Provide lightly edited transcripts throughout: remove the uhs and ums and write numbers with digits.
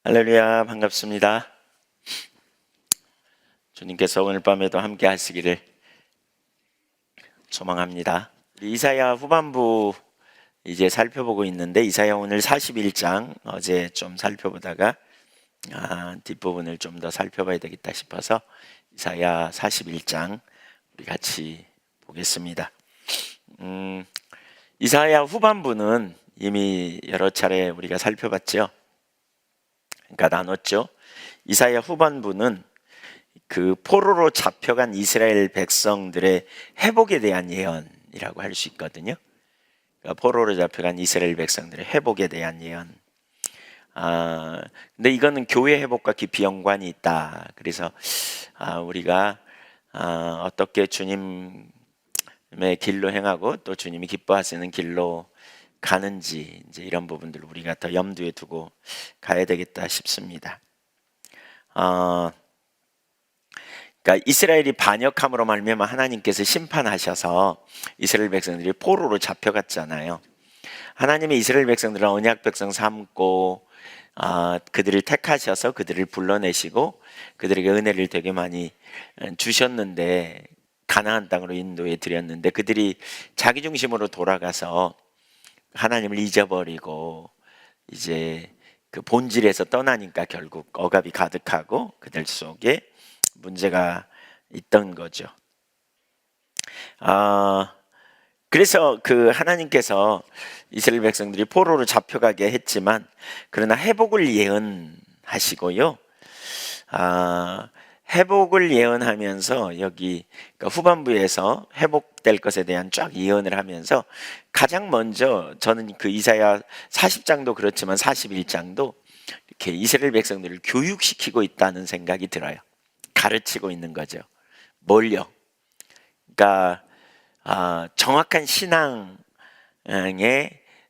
할렐루야, 반갑습니다. 주님께서 오늘 밤에도 함께 하시기를 소망합니다. 이사야 후반부 이제 살펴보고 있는데, 이사야 오늘 41장 어제 좀 살펴보다가 뒷부분을 좀 더 살펴봐야 되겠다 싶어서 이사야 41장 우리 같이 보겠습니다. 이사야 후반부는 이미 여러 차례 우리가 살펴봤죠. 그러니까 나눴죠. 이사야 후반부는 그 포로로 잡혀간 이스라엘 백성들의 회복에 대한 예언이라고 할 수 있거든요. 그러니까 포로로 잡혀간 이스라엘 백성들의 회복에 대한 예언. 근데 이거는 교회 회복과 깊이 연관이 있다. 그래서 우리가 어떻게 주님의 길로 행하고 또 주님이 기뻐하시는 길로 가는지 이제 이런 부분들을 우리가 더 염두에 두고 가야 되겠다 싶습니다. 그러니까 이스라엘이 반역함으로 말미암아 하나님께서 심판하셔서 이스라엘 백성들이 포로로 잡혀갔잖아요. 하나님이 이스라엘 백성들을 언약 백성 삼고 그들을 택하셔서 그들을 불러내시고 그들에게 은혜를 되게 많이 주셨는데, 가나안 땅으로 인도해 드렸는데 그들이 자기 중심으로 돌아가서 하나님을 잊어버리고 이제 그 본질에서 떠나니까 결국 억압이 가득하고 그들 속에 문제가 있던 거죠. 그래서 그 하나님께서 이스라엘 백성들이 포로로 잡혀가게 했지만 그러나 회복을 예언하시고요. 회복을 예언하면서 여기 그러니까 후반부에서 회복될 것에 대한 쫙 예언을 하면서 가장 먼저 저는 그 이사야 40장도 그렇지만 41장도 이렇게 이스라엘 백성들을 교육시키고 있다는 생각이 들어요. 가르치고 있는 거죠. 뭘요? 그러니까 정확한 신앙의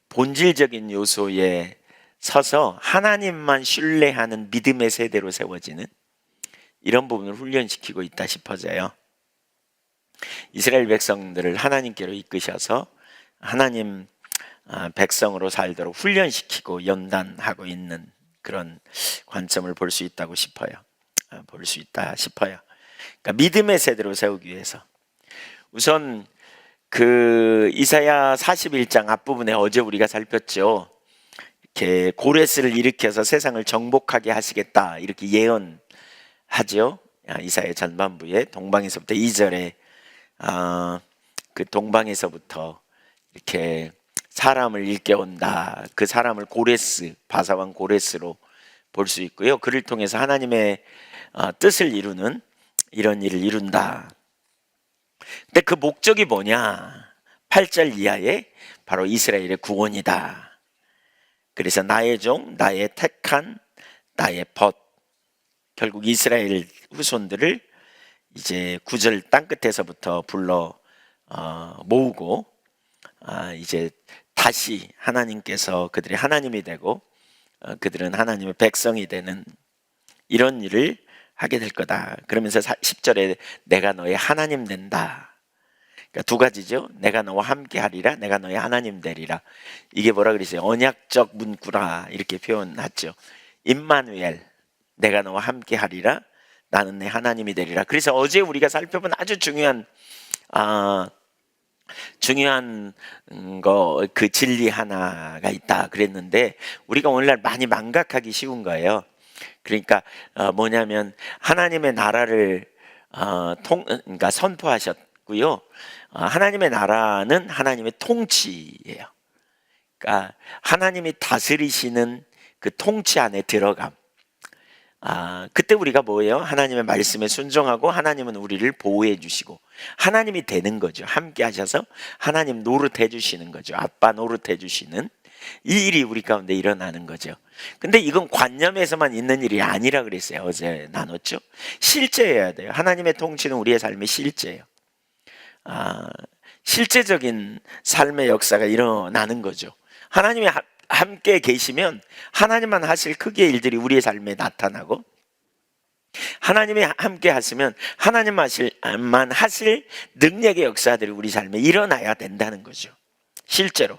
본질적인 요소에 서서 하나님만 신뢰하는 믿음의 세대로 세워지는 이런 부분을 훈련시키고 있다 싶어져요. 이스라엘 백성들을 하나님께로 이끄셔서 하나님 백성으로 살도록 훈련시키고 연단하고 있는 그런 관점을 볼 수 있다고 싶어요. 볼 수 있다 싶어요. 그러니까 믿음의 세대로 세우기 위해서 우선 그 이사야 41장 앞부분에 어제 우리가 살폈죠. 이렇게 고레스를 일으켜서 세상을 정복하게 하시겠다 이렇게 예언하죠. 이사야 전반부에 동방에서부터 2절에 그 동방에서부터 이렇게 사람을 일깨운다. 그 사람을 고레스, 바사왕 고레스로 볼 수 있고요. 그를 통해서 하나님의 뜻을 이루는 이런 일을 이룬다. 근데 그 목적이 뭐냐? 8절 이하에 바로 이스라엘의 구원이다. 그래서 나의 종, 나의 택한, 나의 벗. 결국 이스라엘 후손들을 이제 9절 땅끝에서부터 불러 모으고 이제 다시 하나님께서 그들이 하나님이 되고 그들은 하나님의 백성이 되는 이런 일을 하게 될 거다. 그러면서 10절에 내가 너의 하나님 된다. 그러니까 두 가지죠. 내가 너와 함께 하리라, 내가 너의 하나님 되리라. 이게 뭐라 그러세요? 언약적 문구라 이렇게 표현하죠. 임마누엘, 내가 너와 함께 하리라, 나는 내 하나님이 되리라. 그래서 어제 우리가 살펴본 아주 중요한 거, 그 진리 하나가 있다 그랬는데 우리가 오늘날 많이 망각하기 쉬운 거예요. 그러니까 뭐냐면 하나님의 나라를 그러니까 선포하셨고요. 하나님의 나라는 하나님의 통치예요. 그러니까 하나님이 다스리시는 그 통치 안에 들어감. 그때 우리가 뭐예요? 하나님의 말씀에 순종하고 하나님은 우리를 보호해 주시고 하나님이 되는 거죠. 함께 하셔서 하나님 노릇해 주시는 거죠. 아빠 노릇해 주시는 이 일이 우리 가운데 일어나는 거죠. 근데 이건 관념에서만 있는 일이 아니라 그랬어요. 어제 나눴죠. 실제여야 돼요. 하나님의 통치는 우리의 삶의 실제예요. 실제적인 삶의 역사가 일어나는 거죠. 하나님이 함께 계시면 하나님만 하실 크기의 일들이 우리의 삶에 나타나고, 하나님이 함께 하시면 하나님만 하실 능력의 역사들이 우리 삶에 일어나야 된다는 거죠. 실제로.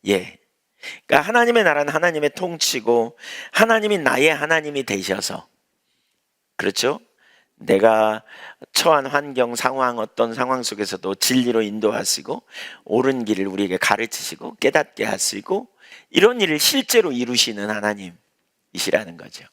예. 그러니까 하나님의 나라는 하나님의 통치고 하나님이 나의 하나님이 되셔서, 그렇죠? 내가 처한 환경, 상황, 어떤 상황 속에서도 진리로 인도하시고 옳은 길을 우리에게 가르치시고 깨닫게 하시고 이런 일을 실제로 이루시는 하나님이시라는 거죠.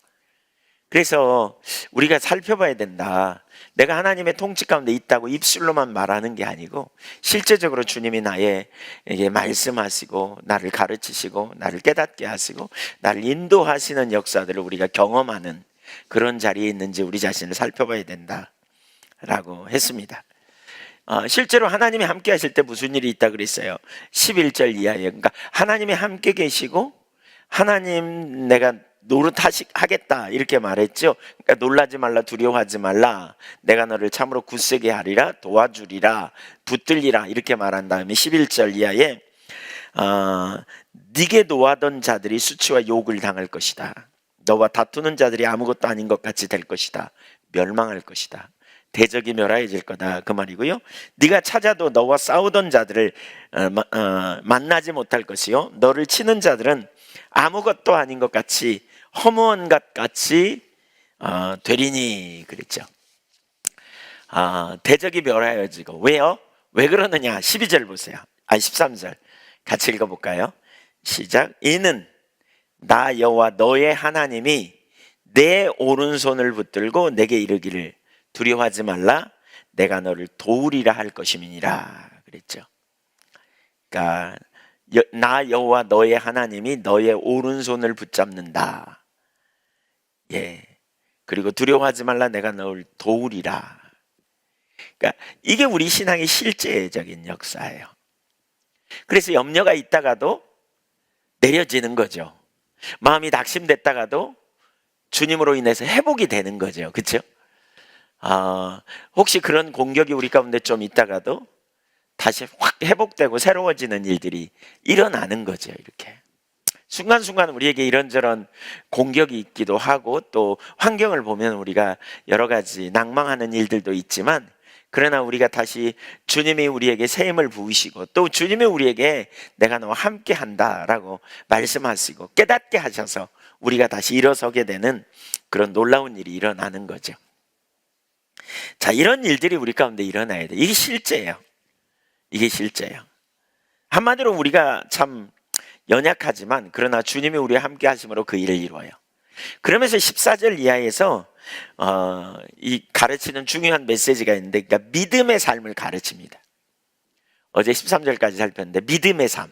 그래서 우리가 살펴봐야 된다. 내가 하나님의 통치 가운데 있다고 입술로만 말하는 게 아니고 실제적으로 주님이 나에게 말씀하시고 나를 가르치시고 나를 깨닫게 하시고 나를 인도하시는 역사들을 우리가 경험하는 그런 자리에 있는지 우리 자신을 살펴봐야 된다라고 했습니다. 실제로 하나님이 함께 하실 때 무슨 일이 있다 그랬어요? 11절 이하에. 그러니까 하나님이 함께 계시고 하나님 내가 노릇하겠다 이렇게 말했죠. 그러니까 놀라지 말라, 두려워하지 말라, 내가 너를 참으로 굳세게 하리라, 도와주리라, 붙들리라 이렇게 말한 다음에 11절 이하에 네게 노하던 자들이 수치와 욕을 당할 것이다. 너와 다투는 자들이 아무것도 아닌 것 같이 될 것이다. 멸망할 것이다. 대적이 멸하여질 거다 그 말이고요. 네가 찾아도 너와 싸우던 자들을 만나지 못할 것이요, 너를 치는 자들은 아무것도 아닌 것 같이 허무한 것 같이 되리니 그랬죠. 대적이 멸하여지고. 왜요? 왜 그러느냐? 12절 보세요. 13절 같이 읽어볼까요? 시작. 이는 나 여호와 너의 하나님이 내 오른손을 붙들고 내게 이르기를 두려워하지 말라, 내가 너를 도우리라 할 것임이니라 그랬죠. 그러니까 나 여호와 너의 하나님이 너의 오른손을 붙잡는다. 예. 그리고 두려워하지 말라, 내가 너를 도우리라. 그러니까 이게 우리 신앙의 실제적인 역사예요. 그래서 염려가 있다가도 내려지는 거죠. 마음이 낙심됐다가도 주님으로 인해서 회복이 되는 거죠. 그렇죠? 혹시 그런 공격이 우리 가운데 좀 있다가도 다시 확 회복되고 새로워지는 일들이 일어나는 거죠. 이렇게 순간순간 우리에게 이런저런 공격이 있기도 하고 또 환경을 보면 우리가 여러 가지 낭망하는 일들도 있지만, 그러나 우리가 다시 주님이 우리에게 새 힘을 부으시고 또 주님이 우리에게 내가 너와 함께 한다라고 말씀하시고 깨닫게 하셔서 우리가 다시 일어서게 되는 그런 놀라운 일이 일어나는 거죠. 자, 이런 일들이 우리 가운데 일어나야 돼. 이게 실제예요. 이게 실제예요. 한마디로 우리가 참 연약하지만 그러나 주님이 우리와 함께 하심으로 그 일을 이루어요. 그러면서 14절 이하에서 이 가르치는 중요한 메시지가 있는데, 그러니까 믿음의 삶을 가르칩니다. 어제 13절까지 살폈는데 믿음의 삶.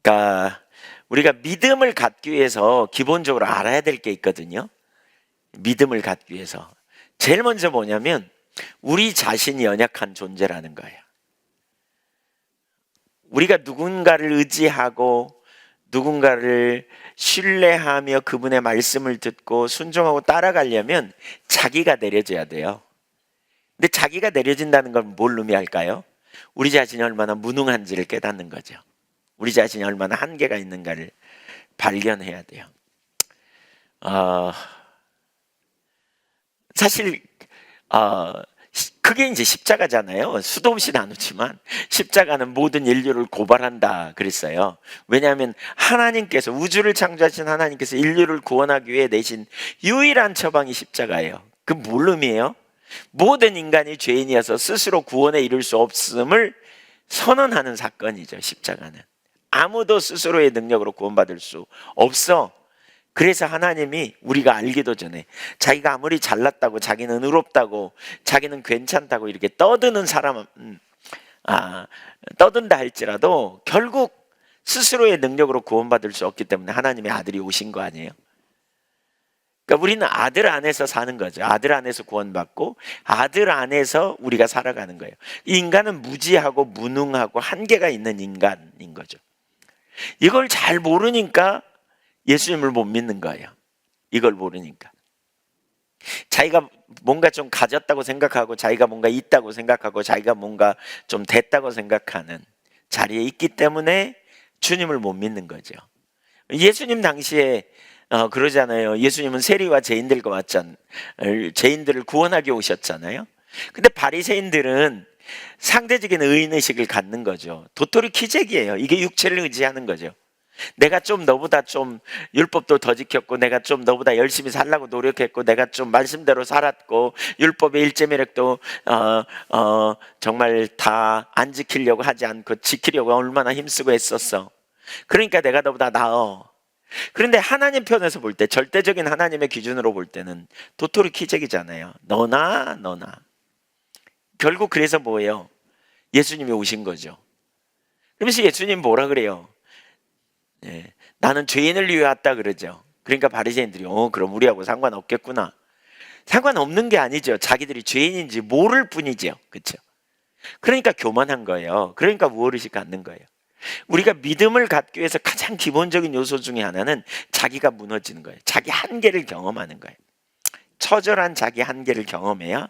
그러니까 우리가 믿음을 갖기 위해서 기본적으로 알아야 될 게 있거든요. 믿음을 갖기 위해서 제일 먼저 뭐냐면 우리 자신이 연약한 존재라는 거예요. 우리가 누군가를 의지하고 누군가를 신뢰하며 그분의 말씀을 듣고 순종하고 따라가려면 자기가 내려져야 돼요. 근데 자기가 내려진다는 건 뭘 의미할까요? 우리 자신이 얼마나 무능한지를 깨닫는 거죠. 우리 자신이 얼마나 한계가 있는가를 발견해야 돼요. 사실 그게 이제 십자가잖아요. 수도 없이 나누지만 십자가는 모든 인류를 고발한다 그랬어요. 왜냐하면 하나님께서, 우주를 창조하신 하나님께서 인류를 구원하기 위해 내신 유일한 처방이 십자가예요. 그 뭘 의미해요? 모든 인간이 죄인이어서 스스로 구원에 이를 수 없음을 선언하는 사건이죠. 십자가는 아무도 스스로의 능력으로 구원받을 수 없어. 그래서 하나님이 우리가 알기도 전에 자기가 아무리 잘났다고, 자기는 의롭다고, 자기는 괜찮다고 이렇게 떠드는 사람은 떠든다 할지라도 결국 스스로의 능력으로 구원받을 수 없기 때문에 하나님의 아들이 오신 거 아니에요? 그러니까 우리는 아들 안에서 사는 거죠. 아들 안에서 구원받고 아들 안에서 우리가 살아가는 거예요. 이 인간은 무지하고 무능하고 한계가 있는 인간인 거죠. 이걸 잘 모르니까 예수님을 못 믿는 거예요. 이걸 모르니까. 자기가 뭔가 좀 가졌다고 생각하고 자기가 뭔가 있다고 생각하고 자기가 뭔가 좀 됐다고 생각하는 자리에 있기 때문에 주님을 못 믿는 거죠. 예수님 당시에 그러잖아요. 예수님은 세리와 죄인들과 왔잖아요. 죄인들을 구원하게 오셨잖아요. 근데 바리새인들은 상대적인 의인의식을 갖는 거죠. 도토리 키재기예요. 이게 육체를 의지하는 거죠. 내가 좀 너보다 좀 율법도 더 지켰고, 내가 좀 너보다 열심히 살라고 노력했고, 내가 좀 말씀대로 살았고, 율법의 일제매력도 정말 다 안 지키려고 하지 않고 지키려고 얼마나 힘쓰고 했었어. 그러니까 내가 너보다 나어. 그런데 하나님 편에서 볼 때, 절대적인 하나님의 기준으로 볼 때는 도토리 키재기잖아요. 너나. 결국 그래서 뭐예요? 예수님이 오신 거죠. 그러면서 예수님 뭐라 그래요? 예, 나는 죄인을 위해 왔다 그러죠. 그러니까 바리새인들이 그럼 우리하고 상관없겠구나. 상관없는 게 아니죠. 자기들이 죄인인지 모를 뿐이죠. 그렇죠? 그러니까 교만한 거예요. 그러니까 무엇의식 갖는 거예요. 우리가 믿음을 갖기 위해서 가장 기본적인 요소 중에 하나는 자기가 무너지는 거예요. 자기 한계를 경험하는 거예요. 처절한 자기 한계를 경험해야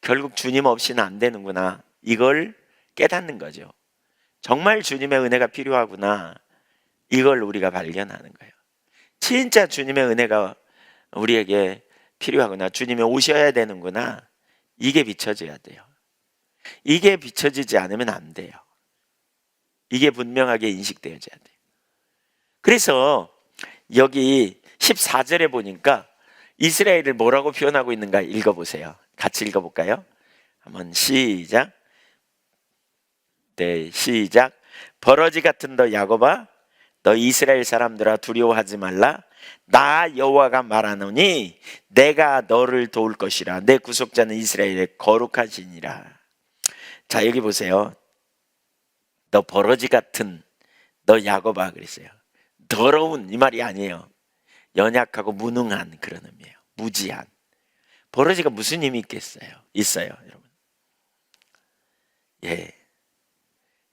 결국 주님 없이는 안 되는구나, 이걸 깨닫는 거죠. 정말 주님의 은혜가 필요하구나, 이걸 우리가 발견하는 거예요. 진짜 주님의 은혜가 우리에게 필요하구나, 주님이 오셔야 되는구나, 이게 비춰져야 돼요. 이게 비춰지지 않으면 안 돼요. 이게 분명하게 인식되어져야 돼요. 그래서 여기 14절에 보니까 이스라엘을 뭐라고 표현하고 있는가 읽어보세요. 같이 읽어볼까요? 한번 시작. 네, 시작. 버러지 같은 너 야곱아, 너 이스라엘 사람들아 두려워하지 말라. 나 여호와가 말하노니 내가 너를 도울 것이라. 내 구속자는 이스라엘의 거룩하시니라. 자, 여기 보세요. 너 버러지 같은 너 야곱아 그랬어요. 더러운 이 말이 아니에요. 연약하고 무능한 그런 의미예요. 무지한. 버러지가 무슨 힘이 있어요, 여러분. 예,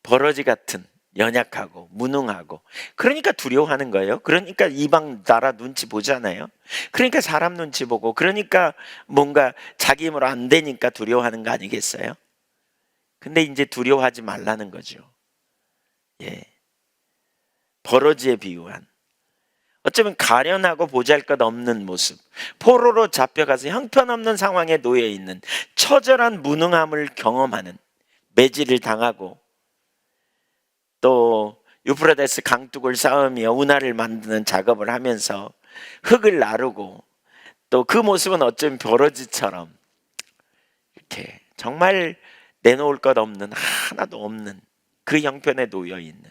버러지 같은, 연약하고 무능하고, 그러니까 두려워하는 거예요. 그러니까 이방 나라 눈치 보잖아요. 그러니까 사람 눈치 보고, 그러니까 뭔가 자기 힘으로 안 되니까 두려워하는 거 아니겠어요? 근데 이제 두려워하지 말라는 거죠. 예, 버러지에 비유한, 어쩌면 가련하고 보잘것없는 모습, 포로로 잡혀가서 형편없는 상황에 놓여 있는 처절한 무능함을 경험하는, 매질을 당하고 또 유프라데스 강둑을 쌓으며 운하를 만드는 작업을 하면서 흙을 나르고, 또 그 모습은 어쩌면 버러지처럼 이렇게 정말 내놓을 것 없는, 하나도 없는 그 형편에 놓여 있는.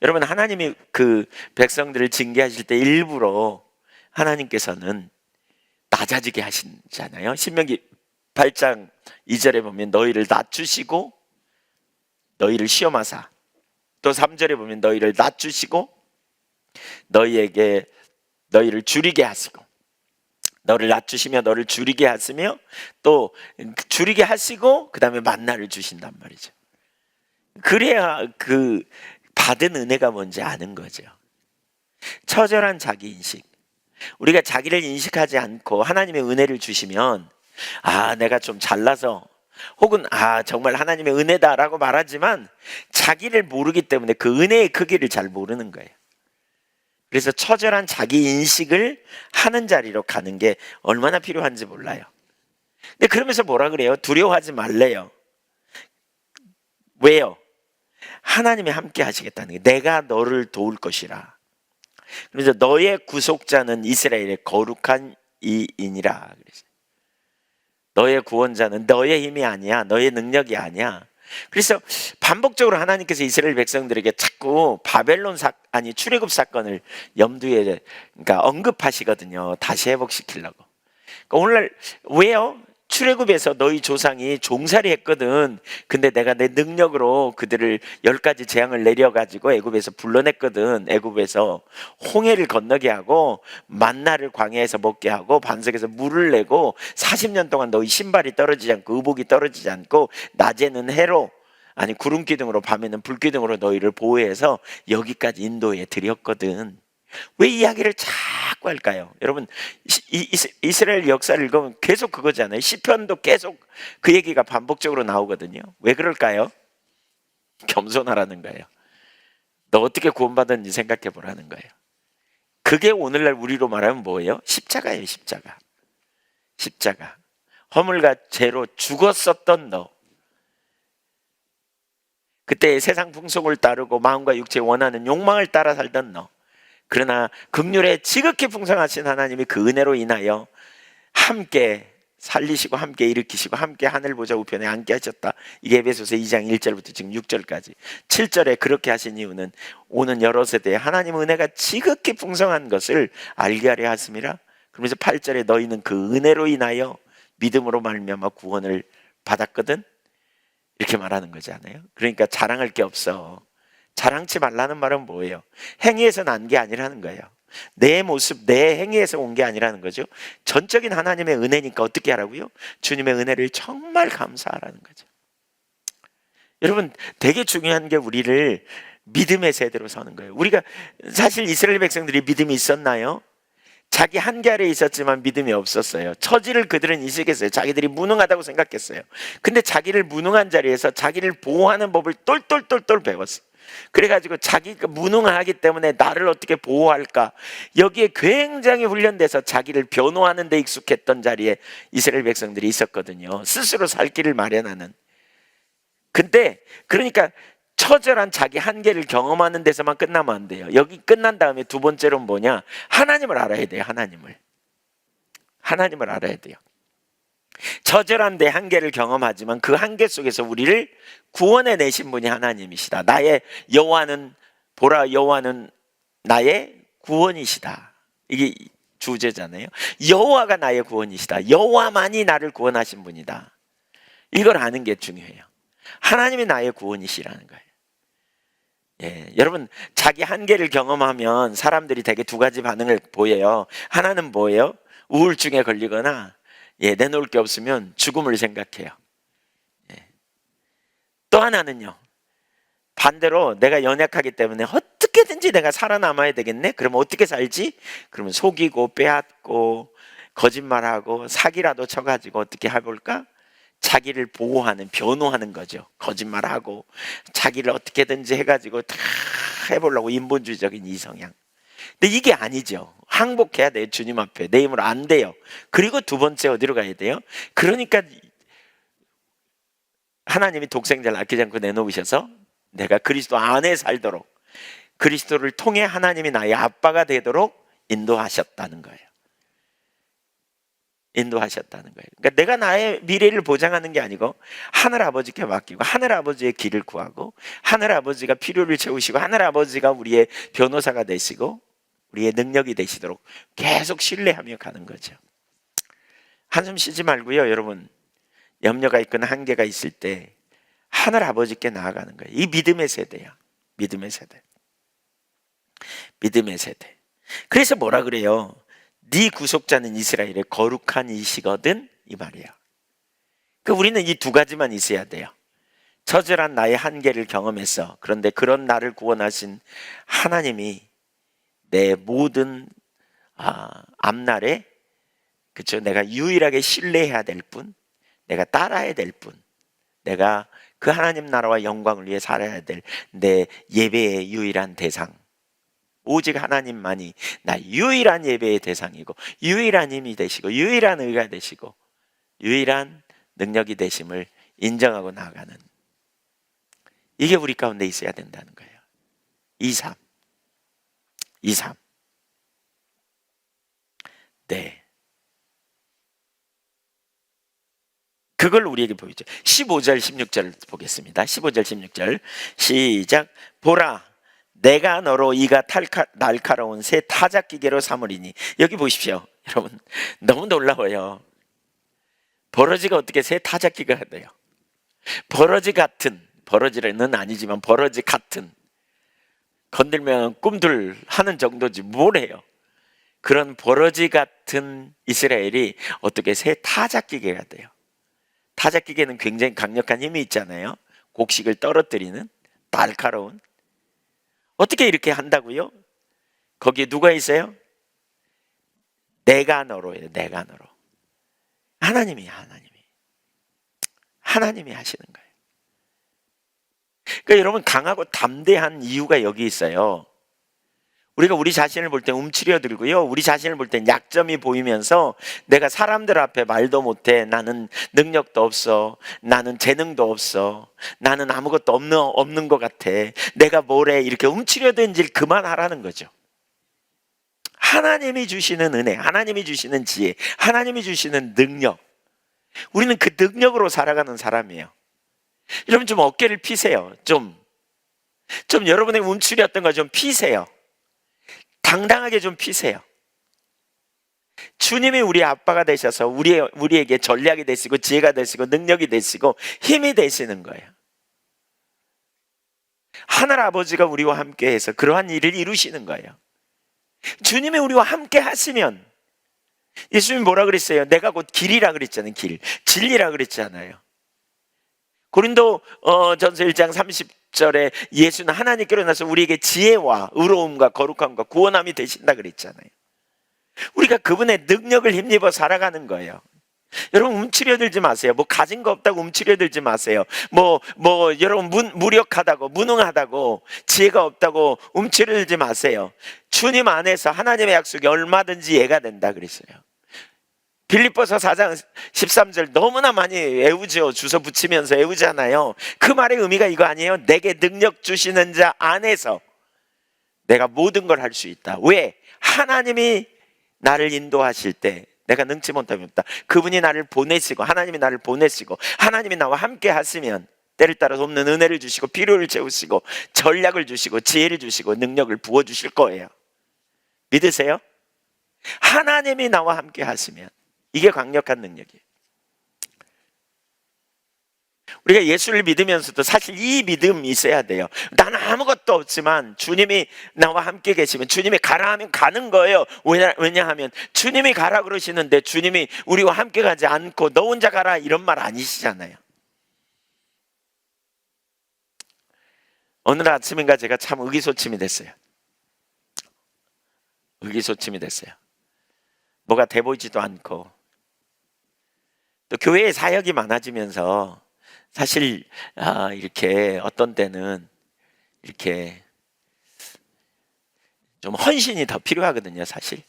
여러분, 하나님이 그 백성들을 징계하실 때 일부러 하나님께서는 낮아지게 하시잖아요. 신명기 8장 2절에 보면 너희를 낮추시고 너희를 시험하사, 또 3절에 보면 너희를 낮추시고 너희를 줄이게 하시고, 너를 낮추시며 너를 줄이게 하시며 또 줄이게 하시고 그 다음에 만나를 주신단 말이죠. 그래야 그 받은 은혜가 뭔지 아는 거죠. 처절한 자기인식. 우리가 자기를 인식하지 않고 하나님의 은혜를 주시면, 내가 좀 잘나서, 혹은 정말 하나님의 은혜다라고 말하지만 자기를 모르기 때문에 그 은혜의 크기를 잘 모르는 거예요. 그래서 처절한 자기인식을 하는 자리로 가는 게 얼마나 필요한지 몰라요. 근데 그러면서 뭐라 그래요? 두려워하지 말래요. 왜요? 하나님이 함께 하시겠다는 게, 내가 너를 도울 것이라. 그래서 너의 구속자는 이스라엘의 거룩한 이인이라 그랬어요. 너의 구원자는 너의 힘이 아니야, 너의 능력이 아니야. 그래서 반복적으로 하나님께서 이스라엘 백성들에게 자꾸 출애굽 사건을 염두에, 그러니까 언급하시거든요. 다시 회복시키려고. 그러니까 오늘날 왜요? 출애굽에서 너희 조상이 종살이 했거든. 근데 내가 내 능력으로 그들을 10가지 재앙을 내려가지고 애굽에서 불러냈거든. 애굽에서 홍해를 건너게 하고 만나를 광야에서 먹게 하고 반석에서 물을 내고 40년 동안 너희 신발이 떨어지지 않고 의복이 떨어지지 않고 낮에는 해로, 구름 기둥으로, 밤에는 불 기둥으로 너희를 보호해서 여기까지 인도해 드렸거든. 왜 이야기를 자꾸 할까요? 여러분, 이스라엘 역사를 읽으면 계속 그거잖아요. 시편도 계속 그 얘기가 반복적으로 나오거든요. 왜 그럴까요? 겸손하라는 거예요. 너 어떻게 구원받았는지 생각해 보라는 거예요. 그게 오늘날 우리로 말하면 뭐예요? 십자가예요. 십자가. 허물과 죄로 죽었었던 너, 그때 세상 풍속을 따르고 마음과 육체의 원하는 욕망을 따라 살던 너, 그러나 긍휼에 지극히 풍성하신 하나님이 그 은혜로 인하여 함께 살리시고 함께 일으키시고 함께 하늘 보좌 우편에 앉게 하셨다. 이게 에베소서 2장 1절부터 지금 6절까지 7절에 그렇게 하신 이유는 오는 여러 세대에 하나님 은혜가 지극히 풍성한 것을 알게 하려 하심이라. 그러면서 8절에 너희는 그 은혜로 인하여 믿음으로 말미암아 구원을 받았거든, 이렇게 말하는 거잖아요. 그러니까 자랑할 게 없어. 자랑치 말라는 말은 뭐예요? 행위에서 난 게 아니라는 거예요. 내 모습, 내 행위에서 온 게 아니라는 거죠. 전적인 하나님의 은혜니까 어떻게 하라고요? 주님의 은혜를 정말 감사하라는 거죠. 여러분, 되게 중요한 게 우리를 믿음의 세대로 서는 거예요. 우리가 사실 이스라엘 백성들이 믿음이 있었나요? 자기 한계 아래에 있었지만 믿음이 없었어요. 처지를 그들은 인식했어요. 자기들이 무능하다고 생각했어요. 근데 자기를 무능한 자리에서 자기를 보호하는 법을 똘똘똘똘 배웠어요. 그래가지고 자기가 무능하기 때문에 나를 어떻게 보호할까, 여기에 굉장히 훈련돼서 자기를 변호하는 데 익숙했던 자리에 이스라엘 백성들이 있었거든요. 스스로 살 길을 마련하는. 근데 그러니까 처절한 자기 한계를 경험하는 데서만 끝나면 안 돼요. 여기 끝난 다음에 두 번째로는 뭐냐? 하나님을 알아야 돼요. 하나님을 알아야 돼요. 처절한 내 한계를 경험하지만 그 한계 속에서 우리를 구원해 내신 분이 하나님이시다. 나의 여호와는, 보라, 여호와는 나의 구원이시다. 이게 주제잖아요. 여호와가 나의 구원이시다. 여호와만이 나를 구원하신 분이다. 이걸 아는 게 중요해요. 하나님이 나의 구원이시라는 거예요. 예, 여러분, 자기 한계를 경험하면 사람들이 되게 두 가지 반응을 보여요. 하나는 뭐예요? 우울증에 걸리거나, 내놓을 게 없으면 죽음을 생각해요. 또 하나는요, 반대로 내가 연약하기 때문에 어떻게든지 내가 살아남아야 되겠네? 그러면 어떻게 살지? 그러면 속이고 빼앗고 거짓말하고 사기라도 쳐가지고 어떻게 해볼까? 자기를 보호하는, 변호하는 거죠. 거짓말하고 자기를 어떻게든지 해가지고 다 해보려고 인본주의적인 이성향. 근데 이게 아니죠. 항복해야 돼요. 주님 앞에. 내 힘으로 안 돼요. 그리고 두 번째 어디로 가야 돼요? 그러니까 하나님이 독생자를 아끼지 않고 내놓으셔서 내가 그리스도 안에 살도록, 그리스도를 통해 하나님이 나의 아빠가 되도록 인도하셨다는 거예요. 그러니까 내가 나의 미래를 보장하는 게 아니고 하늘 아버지께 맡기고 하늘 아버지의 길을 구하고 하늘 아버지가 필요를 채우시고 하늘 아버지가 우리의 변호사가 되시고 우리의 능력이 되시도록 계속 신뢰하며 가는 거죠. 한숨 쉬지 말고요, 여러분. 염려가 있거나 한계가 있을 때 하늘 아버지께 나아가는 거예요. 이 믿음의 세대야. 믿음의 세대. 그래서 뭐라 그래요? 네 구속자는 이스라엘의 거룩한 이시거든, 이 말이에요. 우리는 이 두 가지만 있어야 돼요. 처절한 나의 한계를 경험했어. 그런데 그런 나를 구원하신 하나님이 내 모든 앞날에, 그렇죠, 내가 유일하게 신뢰해야 될 분, 내가 따라야 될 분, 내가 그 하나님 나라와 영광을 위해 살아야 될 내 예배의 유일한 대상, 오직 하나님만이 나 유일한 예배의 대상이고 유일한 힘이 되시고 유일한 의가 되시고 유일한 능력이 되심을 인정하고 나아가는, 이게 우리 가운데 있어야 된다는 거예요. 2.3. 네, 그걸 우리에게 보이죠. 15절 16절 보겠습니다. 15절 16절 시작. 보라, 내가 너로 이가 날카로운 새 타작기계로 삼으리니. 여기 보십시오. 여러분, 너무 놀라워요. 버러지가 어떻게 새 타작기가 돼요? 버러지 같은, 버러지는 아니지만 버러지 같은, 건들면 꿈들 하는 정도지 뭘 해요. 그런 버러지 같은 이스라엘이 어떻게 새 타작기계가 돼요? 타작기계는 굉장히 강력한 힘이 있잖아요. 곡식을 떨어뜨리는, 날카로운. 어떻게 이렇게 한다고요? 거기에 누가 있어요? 내가 너로예요. 내가 너로. 하나님이 하시는 거예요. 그러니까 여러분, 강하고 담대한 이유가 여기 있어요. 우리가 우리 자신을 볼 때 움츠려들고요. 우리 자신을 볼 땐 약점이 보이면서 내가 사람들 앞에 말도 못해. 나는 능력도 없어. 나는 재능도 없어. 나는 아무것도 없는 것 같아. 내가 뭐래. 이렇게 움츠려든지 그만하라는 거죠. 하나님이 주시는 은혜, 하나님이 주시는 지혜, 하나님이 주시는 능력. 우리는 그 능력으로 살아가는 사람이에요. 여러분 좀 어깨를 피세요. 좀 여러분의 움츠렸던 거 좀 피세요. 당당하게 좀 피세요. 주님이 우리 아빠가 되셔서 우리에게 전략이 되시고 지혜가 되시고 능력이 되시고 힘이 되시는 거예요. 하늘 아버지가 우리와 함께해서 그러한 일을 이루시는 거예요. 주님이 우리와 함께 하시면, 예수님이 뭐라 그랬어요? 내가 곧 길이라 그랬잖아요. 길, 진리라 그랬잖아요. 고린도 전서 1장 30절에 예수는 하나님께로 나서 우리에게 지혜와 의로움과 거룩함과 구원함이 되신다 그랬잖아요. 우리가 그분의 능력을 힘입어 살아가는 거예요. 여러분 움츠려들지 마세요. 뭐 가진 거 없다고 움츠려들지 마세요. 여러분 무력하다고, 무능하다고, 지혜가 없다고 움츠려들지 마세요. 주님 안에서 하나님의 약속이 얼마든지 예가 된다 그랬어요. 빌립보서 4장 13절 너무나 많이 외우죠. 주소 붙이면서 외우잖아요. 그 말의 의미가 이거 아니에요? 내게 능력 주시는 자 안에서 내가 모든 걸 할 수 있다. 왜? 하나님이 나를 인도하실 때 내가 능치 못함이 없다. 그분이 나를 보내시고, 하나님이 나를 보내시고, 하나님이 나와 함께 하시면 때를 따라서 없는 은혜를 주시고, 필요를 채우시고, 전략을 주시고, 지혜를 주시고, 능력을 부어주실 거예요. 믿으세요? 하나님이 나와 함께 하시면 이게 강력한 능력이에요. 우리가 예수를 믿으면서도 사실 이 믿음이 있어야 돼요. 나는 아무것도 없지만 주님이 나와 함께 계시면, 주님이 가라 하면 가는 거예요. 왜냐하면 주님이 가라 그러시는데 주님이 우리와 함께 가지 않고 너 혼자 가라 이런 말 아니시잖아요. 어느 아침인가 제가 참 의기소침이 됐어요. 의기소침이 됐어요. 뭐가 돼 보이지도 않고, 또 교회의 사역이 많아지면서 사실 이렇게 어떤 때는 이렇게 좀 헌신이 더 필요하거든요. 사실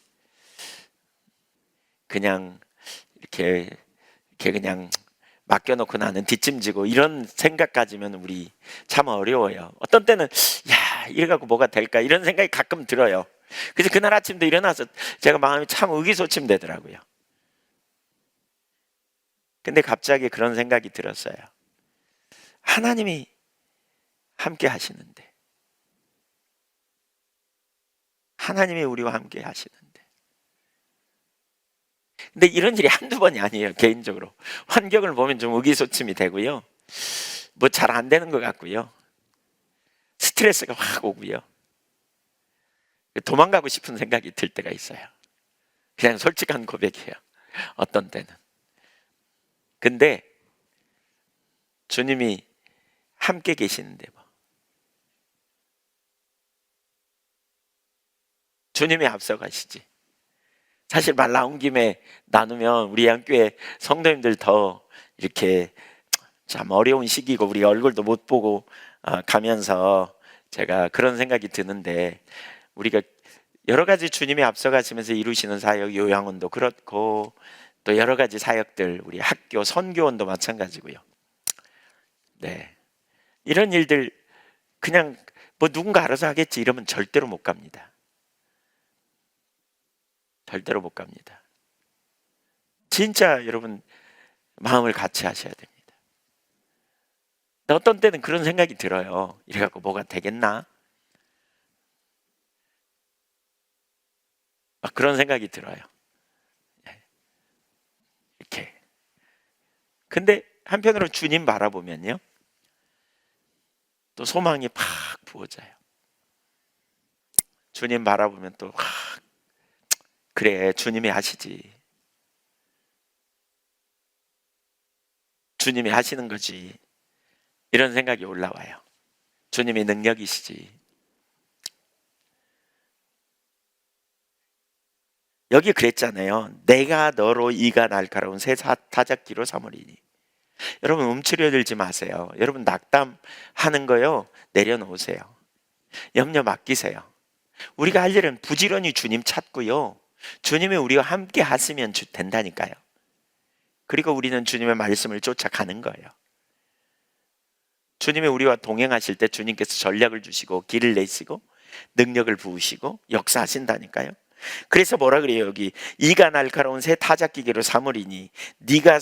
그냥 이렇게 그냥 맡겨놓고 나는 뒷짐지고 이런 생각 가지면 우리 참 어려워요. 어떤 때는 야 이래갖고 뭐가 될까 이런 생각이 가끔 들어요. 그래서 그날 아침도 일어나서 제가 마음이 참 의기소침 되더라고요. 근데 갑자기 그런 생각이 들었어요. 하나님이 함께 하시는데, 하나님이 우리와 함께 하시는데, 근데 이런 일이 한두 번이 아니에요. 개인적으로 환경을 보면 좀 의기소침이 되고요, 뭐 잘 안 되는 것 같고요, 스트레스가 확 오고요, 도망가고 싶은 생각이 들 때가 있어요. 그냥 솔직한 고백이에요. 어떤 때는. 근데 주님이 함께 계시는데 뭐, 주님이 앞서가시지. 사실 말 나온 김에 나누면 우리 한교회 성도님들 더 이렇게 참 어려운 시기고 우리 얼굴도 못 보고 가면서 제가 그런 생각이 드는데, 우리가 여러 가지 주님이 앞서가시면서 이루시는 사역, 요양원도 그렇고 또 여러 가지 사역들, 우리 학교 선교원도 마찬가지고요. 네, 이런 일들 그냥 뭐 누군가 알아서 하겠지 이러면 절대로 못 갑니다. 절대로 못 갑니다. 진짜 여러분 마음을 같이 하셔야 됩니다. 어떤 때는 그런 생각이 들어요. 이래갖고 뭐가 되겠나? 막 그런 생각이 들어요. 이렇게. 근데 한편으로 주님 바라보면요, 또 소망이 팍 부어져요. 주님 바라보면 또 그래 주님이 하시지, 주님이 하시는 거지, 이런 생각이 올라와요. 주님이 능력이시지. 여기 그랬잖아요. 내가 너로 이가 날카로운 새 타작기로 삼으리니. 여러분 움츠려들지 마세요. 여러분 낙담하는 거요 내려놓으세요. 염려 맡기세요. 우리가 할 일은 부지런히 주님 찾고요. 주님이 우리와 함께 하시면 된다니까요. 그리고 우리는 주님의 말씀을 쫓아가는 거예요. 주님이 우리와 동행하실 때 주님께서 전략을 주시고 길을 내시고 능력을 부으시고 역사하신다니까요. 그래서 뭐라 그래요? 여기 이가 날카로운 새 타작기계로 삼으리니 네가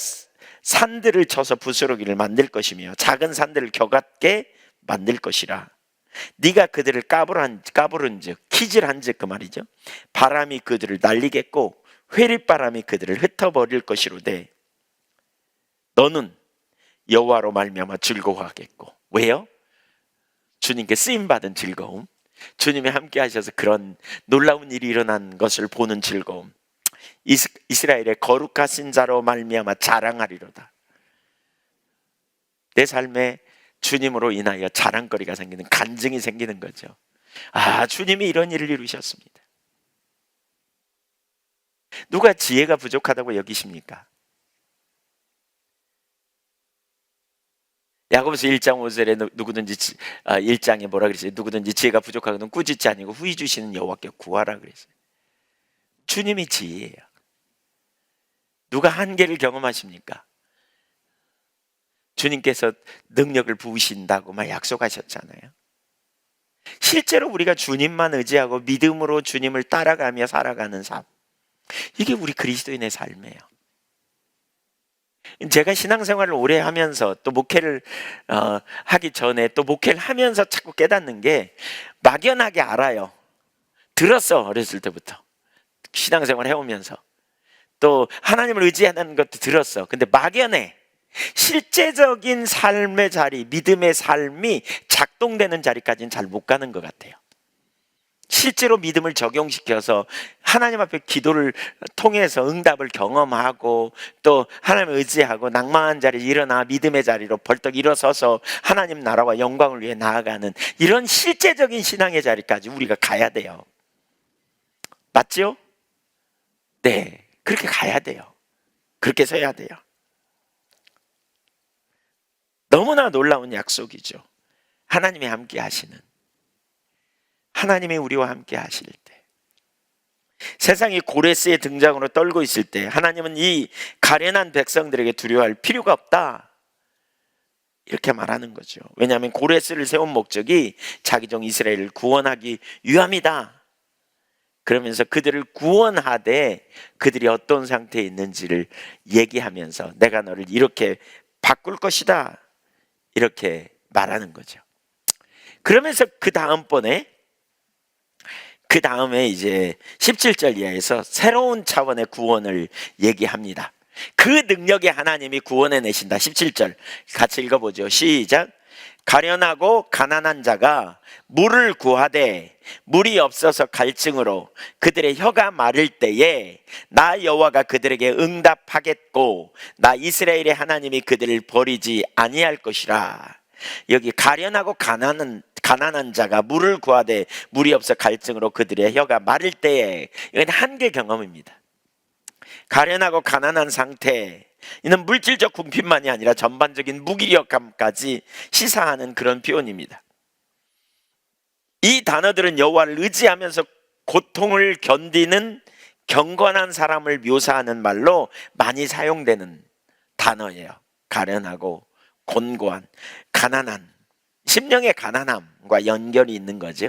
산들을 쳐서 부스러기를 만들 것이며 작은 산들을 겨같게 만들 것이라. 네가 그들을 까부른즉 키질한즉 그 말이죠. 바람이 그들을 날리겠고 회립바람이 그들을 흩어버릴 것이로되 너는 여호와로 말미암아 즐거워하겠고. 왜요? 주님께 쓰임받은 즐거움, 주님이 함께 하셔서 그런 놀라운 일이 일어난 것을 보는 즐거움, 이스라엘의 거룩하신 자로 말미암아 자랑하리로다. 내 삶에 주님으로 인하여 자랑거리가 생기는, 간증이 생기는 거죠. 아, 주님이 이런 일을 이루셨습니다. 누가 지혜가 부족하다고 여기십니까? 야고보서 1장 5절에 누구든지 1장에 뭐라 그랬어요? 누구든지 지혜가 부족하거든 꾸짖지 아니고 후히 주시는 여호와께 구하라 그랬어요. 주님이 지혜예요. 누가 한계를 경험하십니까? 주님께서 능력을 부으신다고 막 약속하셨잖아요. 실제로 우리가 주님만 의지하고 믿음으로 주님을 따라가며 살아가는 삶, 이게 우리 그리스도인의 삶이에요. 제가 신앙생활을 오래 하면서 또 목회를 하기 전에 또 목회를 하면서 자꾸 깨닫는 게, 막연하게 알아요. 들었어, 어렸을 때부터 신앙생활 해오면서. 또 하나님을 의지하는 것도 들었어. 근데 막연해. 실제적인 삶의 자리, 믿음의 삶이 작동되는 자리까지는 잘 못 가는 것 같아요. 실제로 믿음을 적용시켜서 하나님 앞에 기도를 통해서 응답을 경험하고 또 하나님을 의지하고 낭만한 자리에 일어나 믿음의 자리로 벌떡 일어서서 하나님 나라와 영광을 위해 나아가는 이런 실제적인 신앙의 자리까지 우리가 가야 돼요. 맞죠? 네, 그렇게 가야 돼요. 그렇게 서야 돼요. 너무나 놀라운 약속이죠. 하나님이 함께 하시는, 하나님이 우리와 함께 하실 때, 세상이 고레스의 등장으로 떨고 있을 때 하나님은 이 가련한 백성들에게 두려워할 필요가 없다, 이렇게 말하는 거죠. 왜냐하면 고레스를 세운 목적이 자기 종 이스라엘을 구원하기 위함이다. 그러면서 그들을 구원하되 그들이 어떤 상태에 있는지를 얘기하면서 내가 너를 이렇게 바꿀 것이다, 이렇게 말하는 거죠. 그러면서 그 다음에 이제 17절 이하에서 새로운 차원의 구원을 얘기합니다. 그 능력의 하나님이 구원해 내신다. 17절 같이 읽어보죠. 시작. 가련하고 가난한 자가 물을 구하되 물이 없어서 갈증으로 그들의 혀가 마를 때에 나 여호와가 그들에게 응답하겠고 나 이스라엘의 하나님이 그들을 버리지 아니할 것이라. 여기 가련하고 가난한 자가 물을 구하되 물이 없어 갈증으로 그들의 혀가 마를 때에, 이건 한계 경험입니다. 가련하고 가난한 상태, 이는 물질적 궁핍만이 아니라 전반적인 무기력함까지 시사하는 그런 표현입니다. 이 단어들은 여호와를 의지하면서 고통을 견디는 경건한 사람을 묘사하는 말로 많이 사용되는 단어예요. 가련하고 곤고한, 가난한, 심령의 가난함과 연결이 있는 거죠.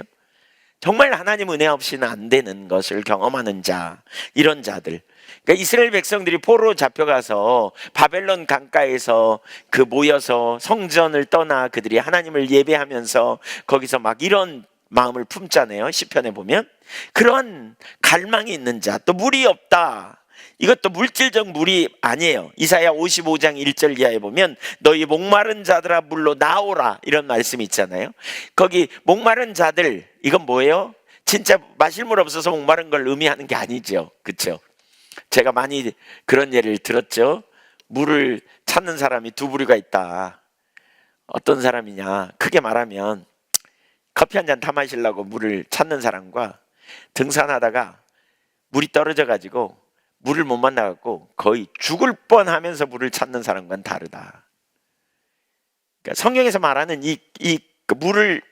정말 하나님 은혜 없이는 안 되는 것을 경험하는 자, 이런 자들. 그러니까 이스라엘 백성들이 포로로 잡혀가서 바벨론 강가에서 모여서 성전을 떠나 그들이 하나님을 예배하면서 거기서 막 이런 마음을 품잖아요. 시편에 보면 그런 갈망이 있는 자, 또 물이 없다, 이것도 물질적 물이 아니에요. 이사야 55장 1절 이하에 보면 너희 목마른 자들아 물로 나오라, 이런 말씀이 있잖아요. 거기 목마른 자들, 이건 뭐예요? 진짜 마실 물 없어서 목마른 걸 의미하는 게 아니죠. 그렇죠? 제가 많이 그런 예를 들었죠. 물을 찾는 사람이 두 부류가 있다. 어떤 사람이냐, 크게 말하면 커피 한 잔 타 마시려고 물을 찾는 사람과 등산하다가 물이 떨어져 가지고 물을 못 만나갖고 거의 죽을 뻔하면서 물을 찾는 사람과는 다르다. 그러니까 성경에서 말하는 이 물을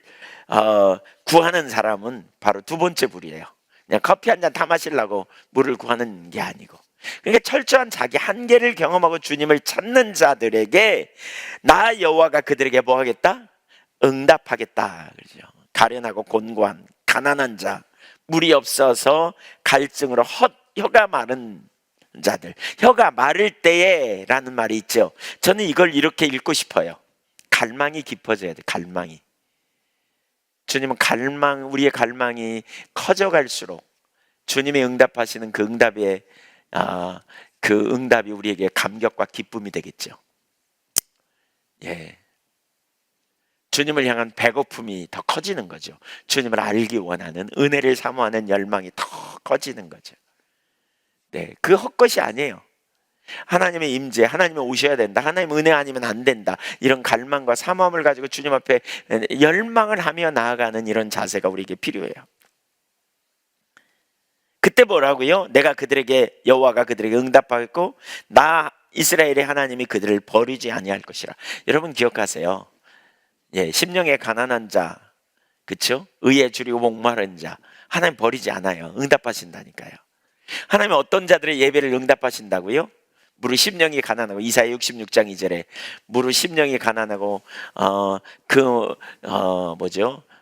구하는 사람은 바로 두 번째 불이에요. 그냥 커피 한 잔 다 마시려고 물을 구하는 게 아니고, 그러니까 철저한 자기 한계를 경험하고 주님을 찾는 자들에게 나 여호와가 그들에게 뭐 하겠다? 응답하겠다. 그러죠. 가련하고 곤고한 가난한 자, 물이 없어서 갈증으로 혀가 마른 자들, 혀가 마를 때에 라는 말이 있죠. 저는 이걸 이렇게 읽고 싶어요. 갈망이 깊어져야 돼. 갈망이. 주님은 우리의 갈망이 커져갈수록 주님이 응답하시는 그 응답이 우리에게 감격과 기쁨이 되겠죠. 예. 주님을 향한 배고픔이 더 커지는 거죠. 주님을 알기 원하는, 은혜를 사모하는 열망이 더 커지는 거죠. 네, 그 헛것이 아니에요. 하나님의 임재, 하나님이 오셔야 된다, 하나님 은혜 아니면 안 된다, 이런 갈망과 사모함을 가지고 주님 앞에 열망을 하며 나아가는 이런 자세가 우리에게 필요해요. 그때 뭐라고요? 여호와가 그들에게 응답하겠고 나 이스라엘의 하나님이 그들을 버리지 아니할 것이라. 여러분 기억하세요. 예, 심령의 가난한 자, 그렇죠? 의에 줄이고 목마른 자, 하나님 버리지 않아요. 응답하신다니까요. 하나님은 어떤 자들의 예배를 응답하신다고요? 무릇 심령이 가난하고, 이사야 66장 2절에 무릇 심령이 가난하고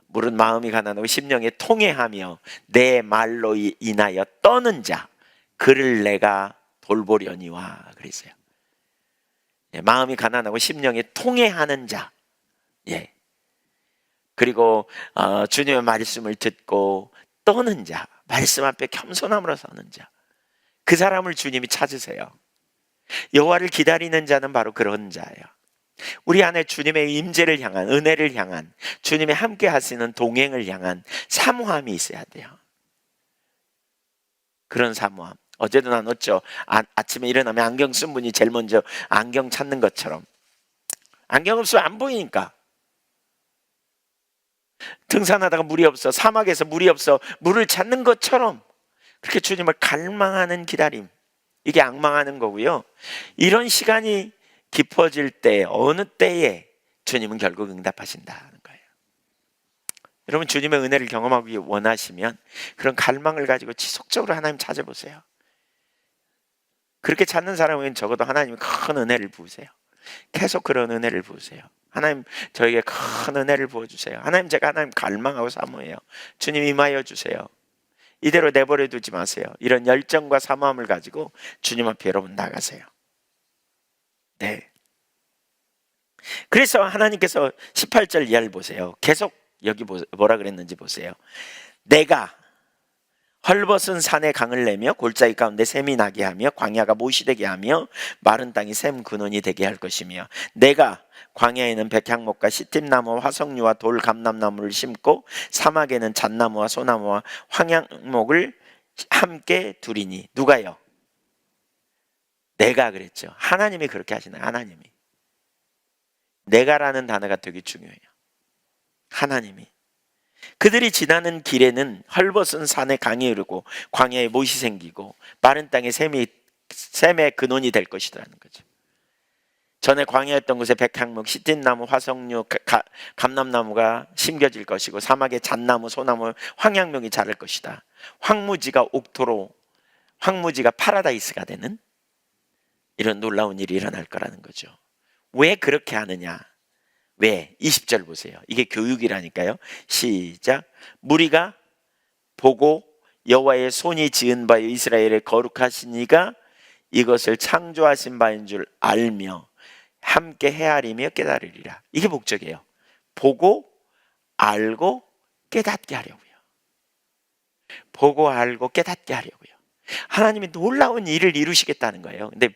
무릇 마음이 가난하고 심령이 통회하며 내 말로 인하여 떠는 자 그를 내가 돌보려니와 그랬어요. 예, 마음이 가난하고 심령이 통회하는 자, 예. 그리고 주님의 말씀을 듣고 떠는 자, 말씀 앞에 겸손함으로 서는 자, 그 사람을 주님이 찾으세요. 여호와를 기다리는 자는 바로 그런 자예요. 우리 안에 주님의 임재를 향한, 은혜를 향한, 주님이 함께 하시는 동행을 향한 사모함이 있어야 돼요. 그런 사모함. 어제도 나눴죠. 아침에 일어나면 안경 쓴 분이 제일 먼저 안경 찾는 것처럼. 안경 없으면 안 보이니까. 등산하다가 물이 없어, 사막에서 물이 없어, 물을 찾는 것처럼 그렇게 주님을 갈망하는 기다림, 이게 앙망하는 거고요. 이런 시간이 깊어질 때, 어느 때에 주님은 결국 응답하신다는 거예요. 여러분, 주님의 은혜를 경험하기 원하시면 그런 갈망을 가지고 지속적으로 하나님 찾아보세요. 그렇게 찾는 사람은 적어도 하나님이 큰 은혜를 부으세요. 계속 그런 은혜를 부으세요. 하나님, 저에게 큰 은혜를 부어주세요. 하나님, 제가 하나님 갈망하고 사모해요. 주님 임하여 주세요. 이대로 내버려 두지 마세요. 이런 열정과 사모함을 가지고 주님 앞에 여러분 나가세요. 네. 그래서 하나님께서 18절 이하를 보세요. 계속 여기 뭐라 그랬는지 보세요. 내가 헐벗은 산에 강을 내며 골짜기 가운데 샘이 나게 하며 광야가 못이 되게 하며 마른 땅이 샘 근원이 되게 할 것이며, 내가 광야에는 백향목과 시팀나무와 화석류와 돌 감람나무를 심고 사막에는 잣나무와 소나무와 황양목을 함께 두리니. 누가요? 내가 그랬죠. 하나님이 그렇게 하시나요? 하나님이. 내가라는 단어가 되게 중요해요. 하나님이. 그들이 지나는 길에는 헐벗은 산에 강이 흐르고 광야에 못이 생기고 마른 땅에 샘의 근원이 될 것이라는 거죠. 전에 광야였던 곳에 백향목, 시틴나무, 화석류, 감람나무가 심겨질 것이고 사막에 잣나무, 소나무, 황양목이 자랄 것이다. 황무지가 파라다이스가 되는 이런 놀라운 일이 일어날 거라는 거죠. 왜 그렇게 하느냐? 왜? 20절 보세요. 이게 교육이라니까요. 시작. 무리가 보고 여호와의 손이 지은 바요 이스라엘의 거룩하신 이가 이것을 창조하신 바인 줄 알며 함께 헤아리며 깨달으리라. 이게 목적이에요. 보고 알고 깨닫게 하려고요. 보고 알고 깨닫게 하려고요. 하나님이 놀라운 일을 이루시겠다는 거예요. 근데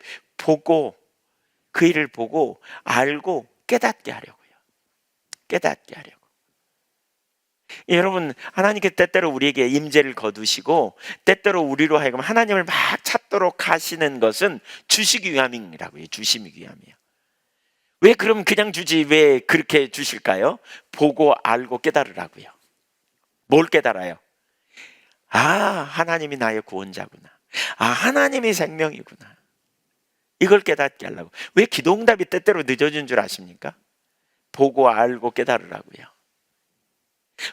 그 일을 보고 알고 깨닫게 하려고요. 깨닫게 하려고. 여러분, 하나님께 때때로 우리에게 임재를 거두시고 때때로 우리로 하여금 하나님을 막 찾도록 하시는 것은 주시기 위함이라고요. 주시기 위함이에요. 왜 그럼 그냥 주지 왜 그렇게 주실까요? 보고 알고 깨달으라고요. 뭘 깨달아요? 하나님이 나의 구원자구나. 하나님이 생명이구나. 이걸 깨닫게 하려고. 왜 기도응답이 때때로 늦어진 줄 아십니까? 보고 알고 깨달으라고요.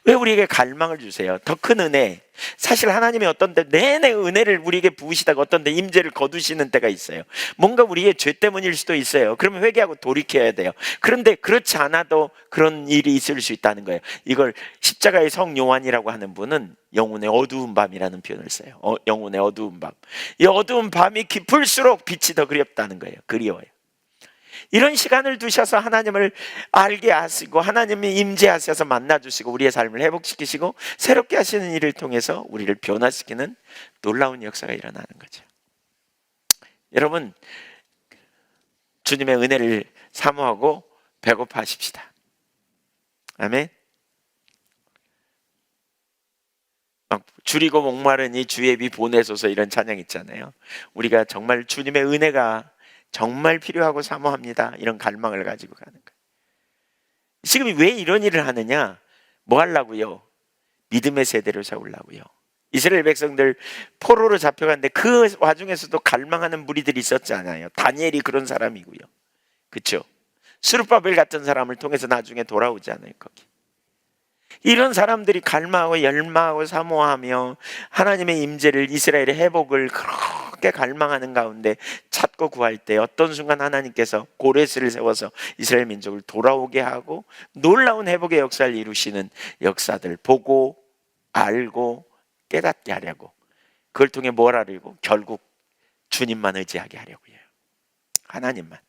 왜 우리에게 갈망을 주세요? 더 큰 은혜. 사실 하나님이 어떤 때 내내 은혜를 우리에게 부으시다가 어떤 때 임재를 거두시는 때가 있어요. 뭔가 우리의 죄 때문일 수도 있어요. 그러면 회개하고 돌이켜야 돼요. 그런데 그렇지 않아도 그런 일이 있을 수 있다는 거예요. 이걸 십자가의 성 요한이라고 하는 분은 영혼의 어두운 밤이라는 표현을 써요. 영혼의 어두운 밤. 이 어두운 밤이 깊을수록 빛이 더 그립다는 거예요. 그리워요. 이런 시간을 두셔서 하나님을 알게 하시고 하나님이 임재하셔서 만나주시고 우리의 삶을 회복시키시고 새롭게 하시는 일을 통해서 우리를 변화시키는 놀라운 역사가 일어나는 거죠. 여러분, 주님의 은혜를 사모하고 배고파하십시다. 아멘. 줄이고 목마르니 주의 비 보내소서, 이런 찬양 있잖아요. 우리가 정말 주님의 은혜가 정말 필요하고 사모합니다, 이런 갈망을 가지고 가는 거예요. 지금 왜 이런 일을 하느냐? 뭐 하려고요? 믿음의 세대를 세우려고요. 이스라엘 백성들 포로로 잡혀갔는데 그 와중에서도 갈망하는 무리들이 있었잖아요. 다니엘이 그런 사람이고요. 그렇죠? 스룹바벨 같은 사람을 통해서 나중에 돌아오잖아요. 거기 이런 사람들이 갈망하고 열망하고 사모하며 하나님의 임재를, 이스라엘의 회복을 그렇게 갈망하는 가운데 찾고 구할 때 어떤 순간 하나님께서 고레스를 세워서 이스라엘 민족을 돌아오게 하고 놀라운 회복의 역사를 이루시는 역사들 보고 알고 깨닫게 하려고, 그걸 통해 뭘 하려고? 결국 주님만 의지하게 하려고요. 하나님만.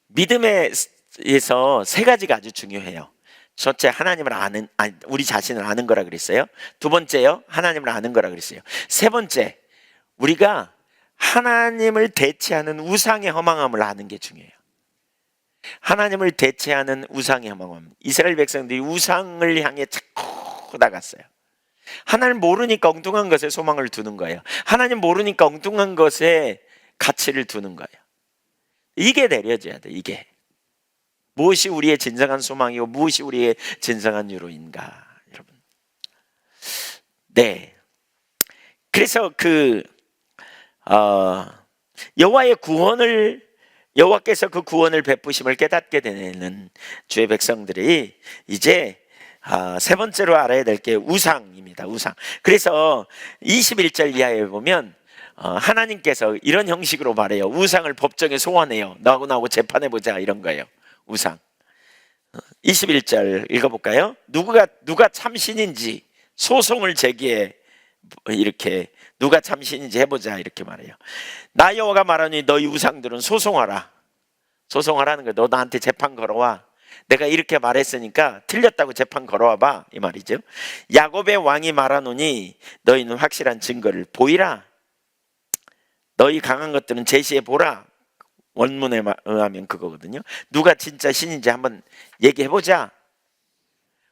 믿음에서 세 가지가 아주 중요해요. 첫째, 하나님을 아는, 우리 자신을 아는 거라 그랬어요. 두 번째요, 하나님을 아는 거라 그랬어요. 세 번째, 우리가 하나님을 대체하는 우상의 허망함을 아는 게 중요해요. 하나님을 대체하는 우상의 허망함. 이스라엘 백성들이 우상을 향해 자꾸 나갔어요. 하나님 모르니까 엉뚱한 것에 소망을 두는 거예요. 하나님 모르니까 엉뚱한 것에 가치를 두는 거예요. 이게 내려져야 돼. 이게 무엇이 우리의 진정한 소망이고 무엇이 우리의 진정한 유로인가, 여러분. 네. 그래서 여호와께서 그 구원을 베푸심을 깨닫게 되는 주의 백성들이 이제 세 번째로 알아야 될 게 우상입니다. 우상. 그래서 21절 이하에 보면 하나님께서 이런 형식으로 말해요. 우상을 법정에 소환해요. 나하고 재판해보자, 이런 거예요. 우상. 21절 읽어볼까요? 누가 참신인지 소송을 제기해, 이렇게 누가 참신인지 해보자, 이렇게 말해요. 나 여호와가 말하니 너희 우상들은 소송하라. 소송하라는 거예요. 너 나한테 재판 걸어와. 내가 이렇게 말했으니까 틀렸다고 재판 걸어와봐, 이 말이죠. 야곱의 왕이 말하노니 너희는 확실한 증거를 보이라. 너희 강한 것들은 제시해보라. 원문에 의하면 그거거든요. 누가 진짜 신인지 한번 얘기해보자.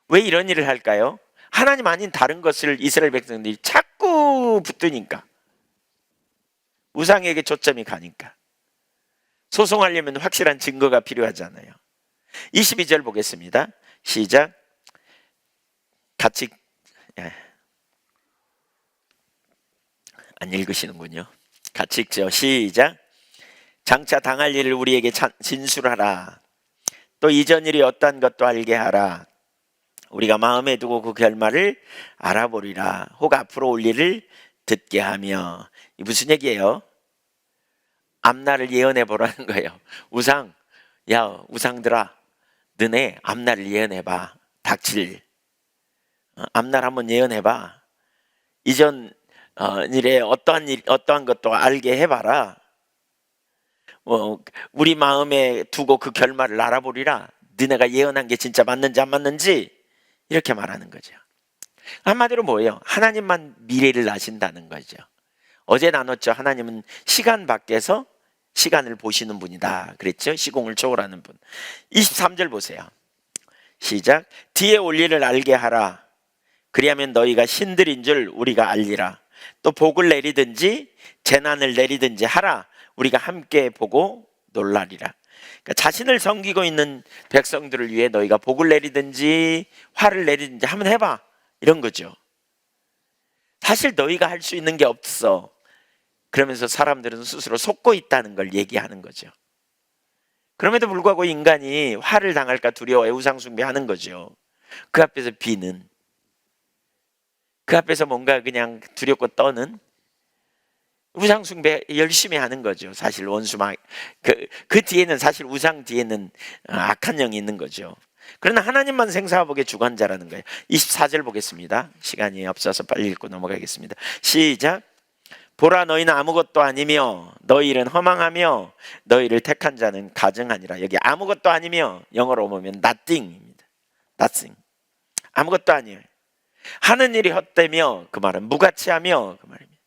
왜 이런 일을 할까요? 하나님 아닌 다른 것을 이스라엘 백성들이 자꾸 붙드니까, 우상에게 초점이 가니까. 소송하려면 확실한 증거가 필요하잖아요. 22절 보겠습니다. 시작. 같이 안 읽으시는군요. 같이 읽죠. 시작. 장차 당할 일을 우리에게 진술하라. 또 이전 일이 어떠한 것도 알게 하라. 우리가 마음에 두고 그 결말을 알아보리라. 혹 앞으로 올 일을 듣게 하며. 이 무슨 얘기예요? 앞날을 예언해 보라는 거예요. 우상들아, 너네 앞날을 예언해봐. 닥칠 앞날 한번 예언해봐. 이전 일에 어떠한 것도 알게 해봐라. 우리 마음에 두고 그 결말을 알아보리라. 너네가 예언한 게 진짜 맞는지 안 맞는지, 이렇게 말하는 거죠. 한마디로 뭐예요? 하나님만 미래를 아신다는 거죠. 어제 나눴죠. 하나님은 시간 밖에서 시간을 보시는 분이다 그랬죠. 시공을 초월하는 분. 23절 보세요. 시작. 뒤에 올 일을 알게 하라. 그리하면 너희가 신들인 줄 우리가 알리라. 또 복을 내리든지 재난을 내리든지 하라. 우리가 함께 보고 놀라리라. 그러니까 자신을 섬기고 있는 백성들을 위해 너희가 복을 내리든지 화를 내리든지 한번 해봐, 이런 거죠. 사실 너희가 할 수 있는 게 없어. 그러면서 사람들은 스스로 속고 있다는 걸 얘기하는 거죠. 그럼에도 불구하고 인간이 화를 당할까 두려워해 우상 숭배하는 거죠. 그 앞에서 비는, 그 앞에서 뭔가 그냥 두렵고 떠는 우상숭배 열심히 하는 거죠. 사실 원수막 그 뒤에는, 사실 우상 뒤에는 악한 영이 있는 거죠. 그러나 하나님만 생사화복의 주관자라는 거예요. 24절 보겠습니다. 시간이 없어서 빨리 읽고 넘어가겠습니다. 시작. 보라, 너희는 아무것도 아니며 너희 일은 허망하며 너희를 택한 자는 가증하니라. 여기 아무것도 아니며 영어로 보면 nothing입니다. nothing. 아무것도 아니에요. 하는 일이 헛되며 그 말은 무가치하며 그 말입니다.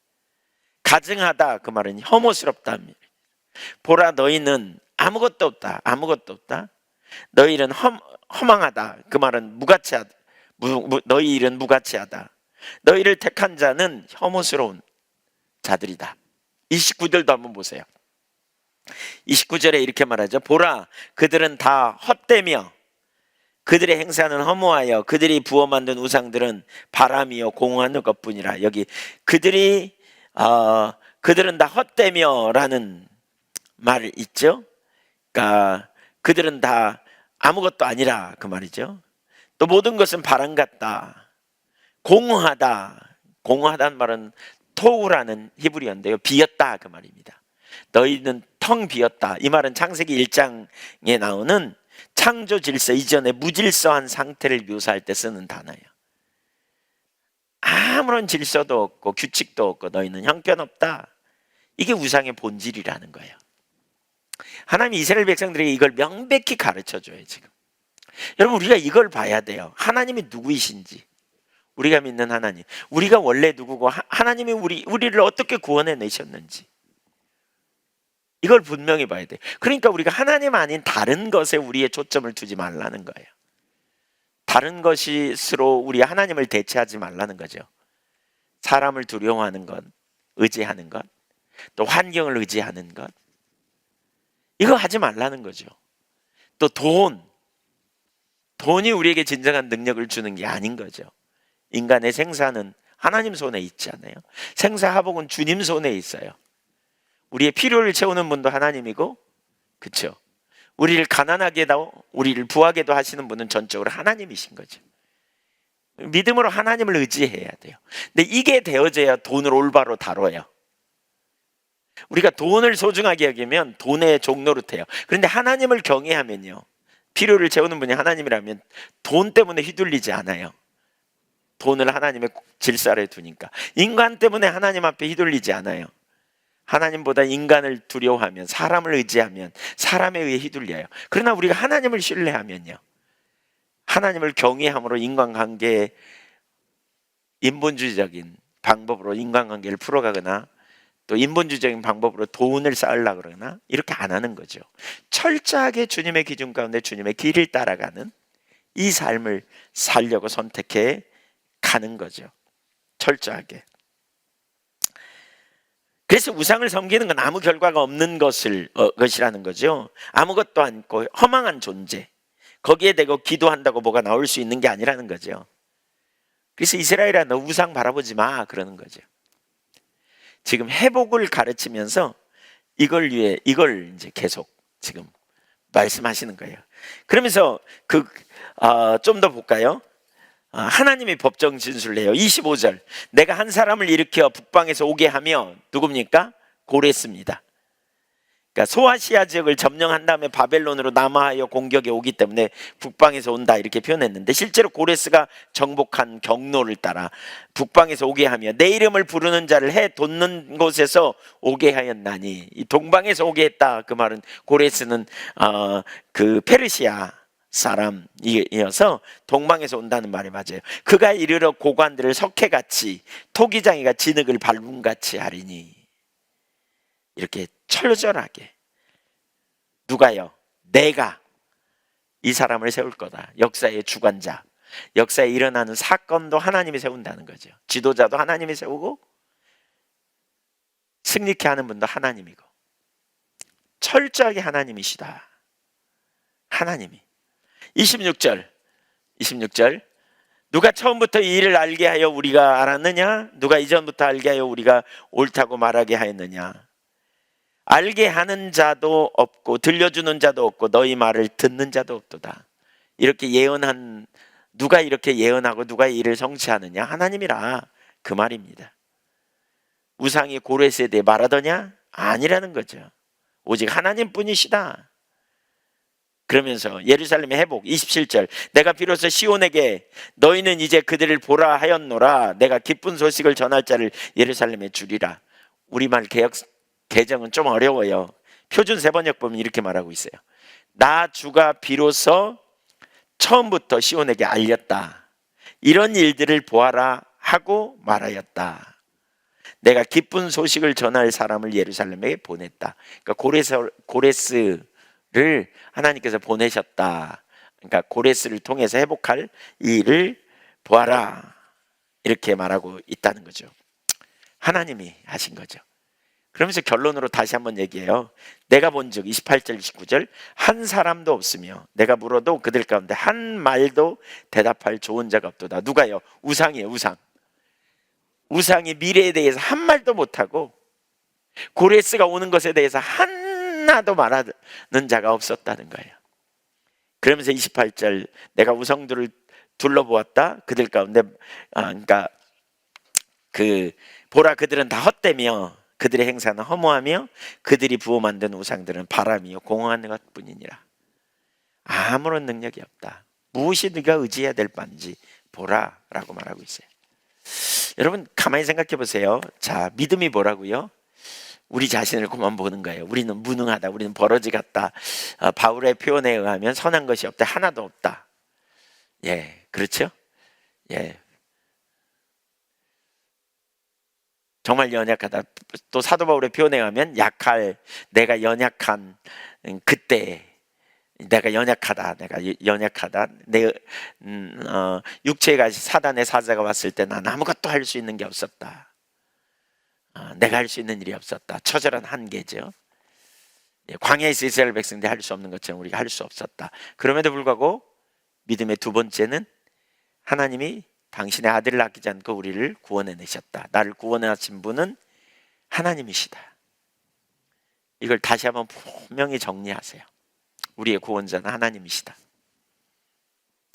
가증하다 그 말은 혐오스럽다. 보라, 너희는 아무것도 없다. 아무것도 없다. 너희 일은 허망하다. 그 말은 무가치하다. 너희 일은 무가치하다. 너희를 택한 자는 혐오스러운 자들이다. 29절도 한번 보세요. 29절에 이렇게 말하죠. 보라, 그들은 다 헛되며 그들의 행사는 허무하여 그들이 부어 만든 우상들은 바람이요 공허한 것뿐이라. 여기 그들은 다 헛되며라는 말 있죠. 그러니까 그들은 다 아무것도 아니라 그 말이죠. 또 모든 것은 바람 같다. 공허하다. 공허하다는 말은 토우라는 히브리어인데요. 비었다 그 말입니다. 너희는 텅 비었다. 이 말은 창세기 1장에 나오는 창조 질서 이전의 무질서한 상태를 묘사할 때 쓰는 단어예요. 아무런 질서도 없고 규칙도 없고 너희는 형편없다. 이게 우상의 본질이라는 거예요. 하나님이 이스라엘 백성들에게 이걸 명백히 가르쳐줘요. 지금 여러분, 우리가 이걸 봐야 돼요. 하나님이 누구이신지, 우리가 믿는 하나님, 우리가 원래 누구고 하나님이 우리를 어떻게 구원해 내셨는지, 이걸 분명히 봐야 돼요. 그러니까 우리가 하나님 아닌 다른 것에 우리의 초점을 두지 말라는 거예요. 다른 것으로 우리 하나님을 대체하지 말라는 거죠. 사람을 두려워하는 것, 의지하는 것, 또 환경을 의지하는 것, 이거 하지 말라는 거죠. 또 돈이 우리에게 진정한 능력을 주는 게 아닌 거죠. 인간의 생사는 하나님 손에 있지 않아요? 생사화복은 주님 손에 있어요. 우리의 필요를 채우는 분도 하나님이고, 그렇죠? 우리를 가난하게도 우리를 부하게도 하시는 분은 전적으로 하나님이신 거죠. 믿음으로 하나님을 의지해야 돼요. 근데 이게 되어져야 돈을 올바로 다뤄요. 우리가 돈을 소중하게 여기면 돈의 종노릇해요. 그런데 하나님을 경외하면요, 필요를 채우는 분이 하나님이라면 돈 때문에 휘둘리지 않아요. 돈을 하나님의 질서에 두니까. 인간 때문에 하나님 앞에 휘둘리지 않아요. 하나님보다 인간을 두려워하면, 사람을 의지하면 사람에 의해 휘둘려요. 그러나 우리가 하나님을 신뢰하면요, 하나님을 경외함으로 인간관계에 인본주의적인 방법으로 인간관계를 풀어가거나 또 인본주의적인 방법으로 돈을 쌓으려고 그러나 이렇게 안 하는 거죠. 철저하게 주님의 기준 가운데 주님의 길을 따라가는 이 삶을 살려고 선택해 가는 거죠. 철저하게. 그래서 우상을 섬기는 건 아무 결과가 없는 것이라는 거죠. 아무것도 않고 허망한 존재, 거기에 대고 기도한다고 뭐가 나올 수 있는 게 아니라는 거죠. 그래서 이스라엘아, 너 우상 바라보지 마 그러는 거죠. 지금 회복을 가르치면서 이걸 이제 계속 지금 말씀하시는 거예요. 그러면서 좀 더 볼까요? 하나님이 법정 진술을 해요. 25절. 내가 한 사람을 일으켜 북방에서 오게 하며, 누굽니까? 고레스입니다. 그러니까 소아시아 지역을 점령한 다음에 바벨론으로 남하하여 공격에 오기 때문에 북방에서 온다 이렇게 표현했는데, 실제로 고레스가 정복한 경로를 따라 북방에서 오게 하며 내 이름을 부르는 자를 해 돋는 곳에서 오게 하였나니, 이 동방에서 오게 했다 그 말은 고레스는 그 페르시아 사람이어서 동방에서 온다는 말이 맞아요. 그가 이르러 고관들을 석회같이 토기장이가 진흙을 밟음같이 하리니, 이렇게 철저하게. 누가요? 내가 이 사람을 세울 거다. 역사의 주관자, 역사에 일어나는 사건도 하나님이 세운다는 거죠. 지도자도 하나님이 세우고 승리케 하는 분도 하나님이고, 철저하게 하나님이시다. 하나님이. 26절 누가 처음부터 이 일을 알게 하여 우리가 알았느냐? 누가 이전부터 알게 하여 우리가 옳다고 말하게 하였느냐? 알게 하는 자도 없고 들려주는 자도 없고 너희 말을 듣는 자도 없도다. 이렇게 예언한 누가 이렇게 예언하고 누가 이를 성취하느냐? 하나님이라 그 말입니다. 우상이 고레스에 대해 말하더냐? 아니라는 거죠. 오직 하나님뿐이시다. 그러면서 예루살렘의 회복 27절, 내가 비로소 시온에게 너희는 이제 그들을 보라 하였노라. 내가 기쁜 소식을 전할 자를 예루살렘에 주리라. 우리말 개정은 좀 어려워요. 표준 세번역 보면 이렇게 말하고 있어요. 나 주가 비로소 처음부터 시온에게 알렸다. 이런 일들을 보아라 하고 말하였다. 내가 기쁜 소식을 전할 사람을 예루살렘에 보냈다. 그러니까 고레스를 하나님께서 보내셨다. 그러니까 고레스를 통해서 회복할 일을 보아라. 이렇게 말하고 있다는 거죠. 하나님이 하신 거죠. 그러면서 결론으로 다시 한번 얘기해요. 내가 본즉 28절 29절 한 사람도 없으며 내가 물어도 그들 가운데 한 말도 대답할 좋은 자가 없도다. 누가요? 우상이에요. 우상이 미래에 대해서 한 말도 못하고 고레스가 오는 것에 대해서 하나도 말하는 자가 없었다는 거예요. 그러면서 28절 내가 우상들을 둘러보았다. 그들 가운데 그러니까 보라 그들은 다 헛되며 그들의 행사는 허무하며 그들이 부어 만든 우상들은 바람이요 공허한 것뿐이니라. 아무런 능력이 없다. 무엇이 네가 의지해야 될 바인지 보라라고 말하고 있어요. 여러분 가만히 생각해 보세요. 자, 믿음이 뭐라고요? 우리 자신을 그만 보는 거예요. 우리는 무능하다. 우리는 버러지 같다. 바울의 표현에 의하면 선한 것이 없다. 하나도 없다. 예, 그렇죠? 예. 정말 연약하다. 또 사도 바울의 표현에 의하면 내가 연약한 그때 내가 연약하다. 내 육체가 사단의 사자가 왔을 때 난 아무것도 할 수 있는 게 없었다. 내가 할 수 있는 일이 없었다. 처절한 한계죠. 광야에서 이스라엘 백성들이 할 수 없는 것처럼 우리가 할 수 없었다. 그럼에도 불구하고 믿음의 두 번째는 하나님이 당신의 아들을 아끼지 않고 우리를 구원해내셨다. 나를 구원하신 분은 하나님이시다. 이걸 다시 한번 분명히 정리하세요. 우리의 구원자는 하나님이시다.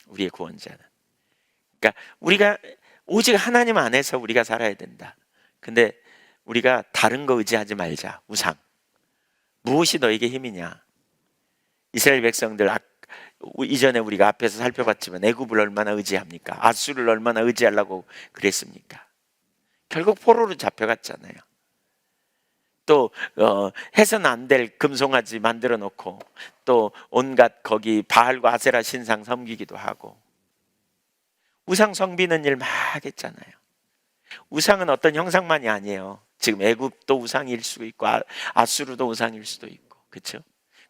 우리의 구원자는. 그러니까 우리가 오직 하나님 안에서 우리가 살아야 된다. 근데 우리가 다른 거 의지하지 말자. 우상. 무엇이 너에게 힘이냐? 이스라엘 백성들 이전에 우리가 앞에서 살펴봤지만 애굽을 얼마나 의지합니까? 아수를 얼마나 의지하려고 그랬습니까? 결국 포로로 잡혀갔잖아요. 또 해서는 안 될 금송아지 만들어 놓고 또 온갖 거기 바알과 아세라 신상 섬기기도 하고 우상 섬기는 일 막 했잖아요. 우상은 어떤 형상만이 아니에요. 지금 애굽도 우상일 수도 있고 아수르도 우상일 수도 있고, 그렇죠?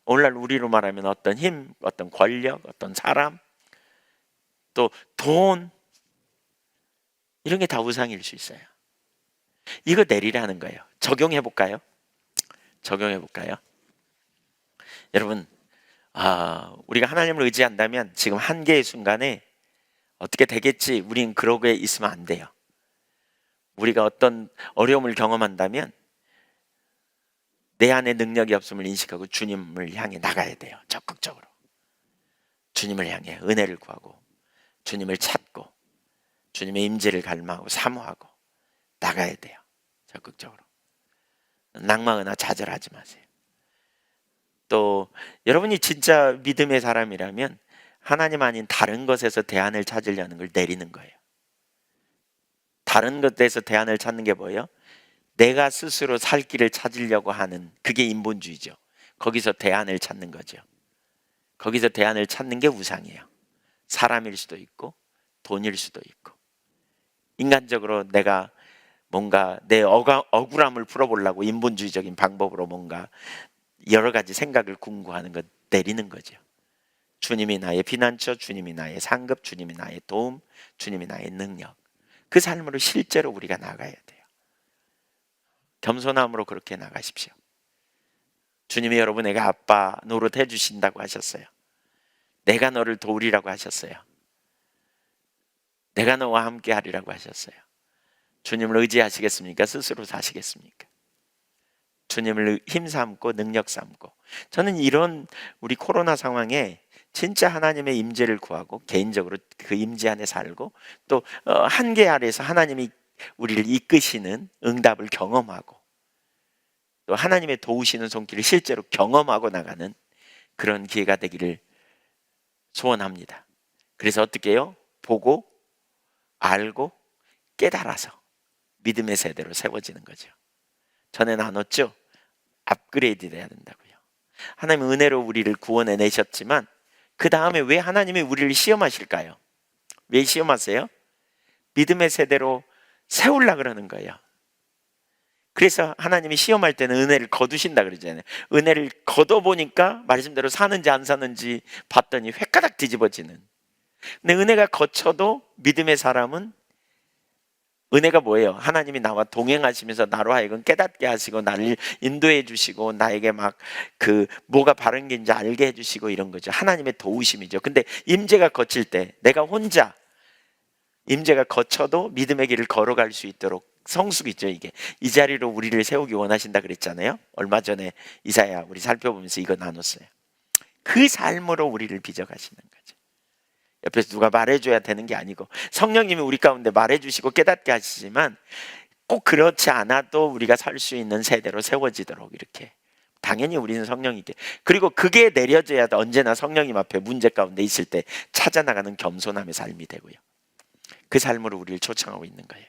오늘날 우리로 말하면 어떤 힘, 어떤 권력, 어떤 사람, 또 돈, 이런 게 다 우상일 수 있어요. 이거 내리라는 거예요. 적용해 볼까요? 여러분, 우리가 하나님을 의지한다면 지금 한계의 순간에 어떻게 되겠지? 우린 그러고에 있으면 안 돼요. 우리가 어떤 어려움을 경험한다면 내 안에 능력이 없음을 인식하고 주님을 향해 나가야 돼요. 적극적으로 주님을 향해 은혜를 구하고 주님을 찾고 주님의 임재를 갈망하고 사모하고 나가야 돼요. 적극적으로. 낙마하거나 좌절하지 마세요. 또 여러분이 진짜 믿음의 사람이라면 하나님 아닌 다른 것에서 대안을 찾으려는 걸 내리는 거예요. 다른 것에서 대안을 찾는 게 뭐예요? 내가 스스로 살 길을 찾으려고 하는, 그게 인본주의죠. 거기서 대안을 찾는 거죠. 거기서 대안을 찾는 게 우상이에요. 사람일 수도 있고 돈일 수도 있고, 인간적으로 내가 뭔가 내 억울함을 풀어보려고 인본주의적인 방법으로 뭔가 여러 가지 생각을 궁구하는 것, 내리는 거죠. 주님이 나의 피난처, 주님이 나의 상급, 주님이 나의 도움, 주님이 나의 능력, 그 삶으로 실제로 우리가 나가야 돼요. 겸손함으로 그렇게 나가십시오. 주님이 여러분에게 아빠 노릇 해주신다고 하셨어요. 내가 너를 도우리라고 하셨어요. 내가 너와 함께 하리라고 하셨어요. 주님을 의지하시겠습니까? 스스로 사시겠습니까? 주님을 힘 삼고 능력 삼고. 저는 이런 우리 코로나 상황에 진짜 하나님의 임재를 구하고 개인적으로 그 임재 안에 살고 또 한계 아래에서 하나님이 우리를 이끄시는 응답을 경험하고 또 하나님의 도우시는 손길을 실제로 경험하고 나가는 그런 기회가 되기를 소원합니다. 그래서 어떻게 해요? 보고 알고 깨달아서 믿음의 세대로 세워지는 거죠. 전에 나눴죠? 업그레이드 돼야 된다고요. 하나님은 은혜로 우리를 구원해 내셨지만 그 다음에 왜 하나님이 우리를 시험하실까요? 왜 시험하세요? 믿음의 세대로 세우려고 그러는 거예요. 그래서 하나님이 시험할 때는 은혜를 거두신다 그러잖아요. 은혜를 거둬보니까 말씀대로 사는지 안 사는지 봤더니 획가닥 뒤집어지는. 근데 은혜가 거쳐도 믿음의 사람은 은혜가 뭐예요? 하나님이 나와 동행하시면서 나로 하여금 깨닫게 하시고 나를 인도해 주시고 나에게 막 그 뭐가 바른 게인지 알게 해 주시고 이런 거죠. 하나님의 도우심이죠. 근데 임재가 거칠 때 내가 혼자 임재가 거쳐도 믿음의 길을 걸어갈 수 있도록 성숙이죠. 이게 이 자리로 우리를 세우기 원하신다 그랬잖아요. 얼마 전에 이사야 우리 살펴보면서 이거 나눴어요. 그 삶으로 우리를 빚어가시는 거죠. 옆에서 누가 말해줘야 되는 게 아니고 성령님이 우리 가운데 말해주시고 깨닫게 하시지만 꼭 그렇지 않아도 우리가 살 수 있는 세대로 세워지도록 이렇게 당연히 우리는 성령이게 그리고 그게 내려져야 언제나 성령님 앞에 문제 가운데 있을 때 찾아나가는 겸손함의 삶이 되고요. 그 삶으로 우리를 초청하고 있는 거예요.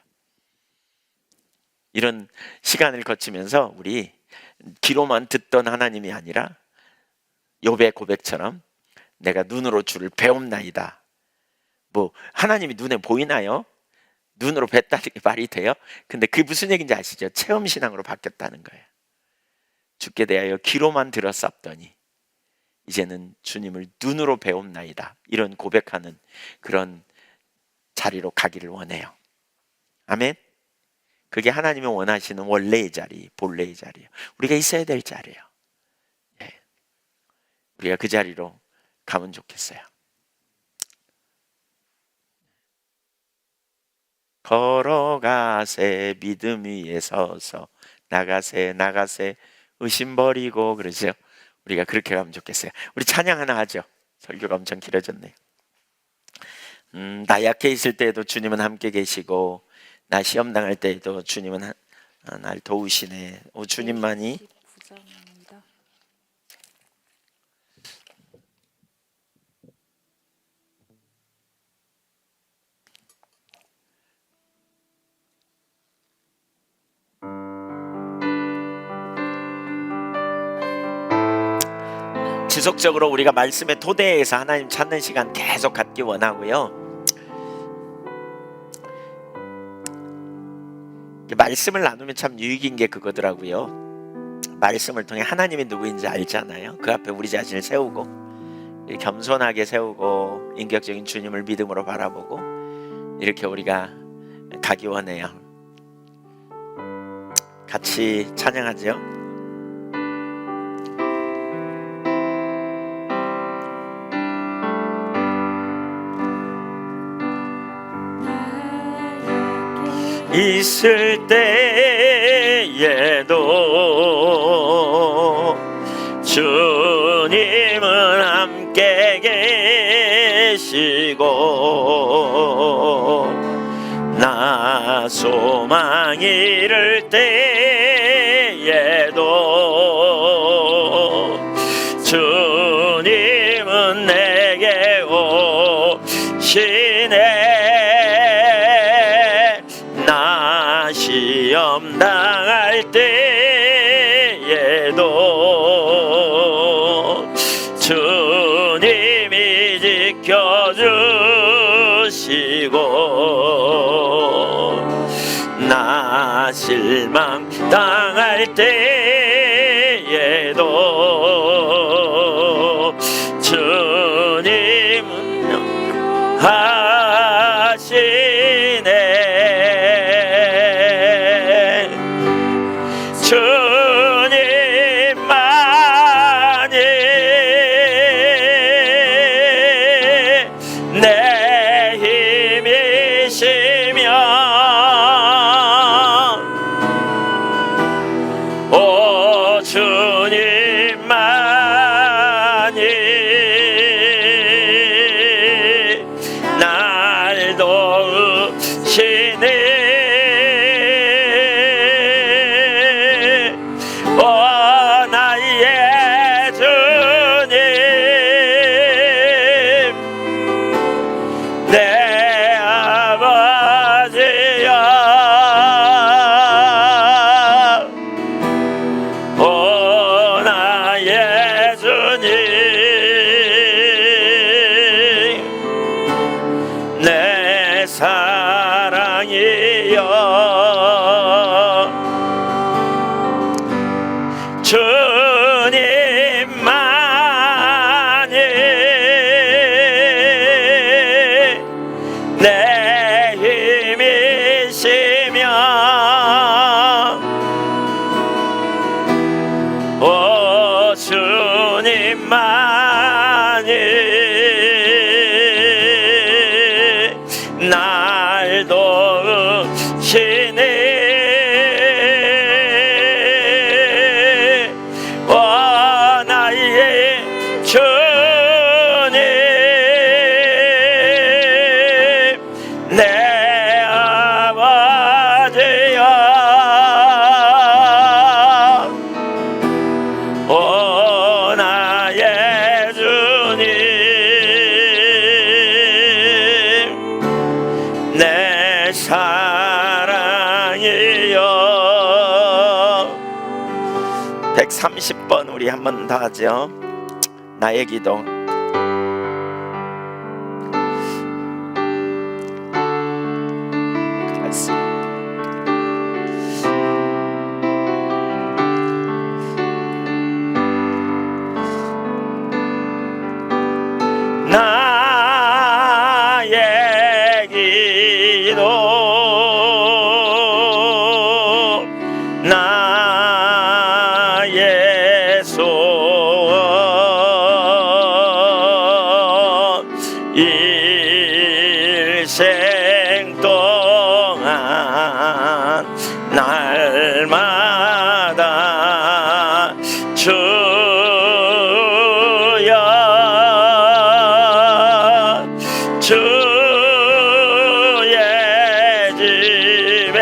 이런 시간을 거치면서 우리 귀로만 듣던 하나님이 아니라 욥의 고백처럼 내가 눈으로 주를 배움나이다. 뭐 하나님이 눈에 보이나요? 눈으로 뵀다는 게 말이 돼요? 근데 그게 무슨 얘기인지 아시죠? 체험신앙으로 바뀌었다는 거예요. 주께 대하여 귀로만 들었었더니 이제는 주님을 눈으로 배움나이다. 이런 고백하는 그런 자리로 가기를 원해요. 아멘. 그게 하나님이 원하시는 원래의 자리, 본래의 자리예요. 우리가 있어야 될 자리예요. 예. 우리가 그 자리로 가면 좋겠어요. 걸어가세 믿음 위에 서서 나가세 의심 버리고 그러죠. 우리가 그렇게 가면 좋겠어요. 우리 찬양 하나 하죠. 설교가 엄청 길어졌네요. 나 약해 있을 때에도 주님은 함께 계시고 나 시험 당할 때에도 주님은 날 도우시네. 주님만이 지속적으로 우리가 말씀의 토대에서 하나님 찾는 시간 계속 갖기 원하고요. 말씀을 나누면 참 유익인 게 그거더라고요. 말씀을 통해 하나님이 누구인지 알잖아요. 그 앞에 우리 자신을 세우고 겸손하게 세우고 인격적인 주님을 믿음으로 바라보고 이렇게 우리가 가기 원해요. 같이 찬양하죠. 있을 때에도 주님은 함께 계시고 나 소망 잃을 때에도 주님은 내게 오시네. 시험 당할 때에도 주님이 지켜주시고 나 실망 당할 때에도 주님은 하시네. 주님만이 내 힘이시며 오 주님만이 사랑이여 주님만이 내 힘이시며 오 주님만이 날 도우시니 사랑이여 130번 우리 한 번 더 하죠. 나의 기도. 나의 기도 나의 소원 일생 동안 날마다 주여 주의 집에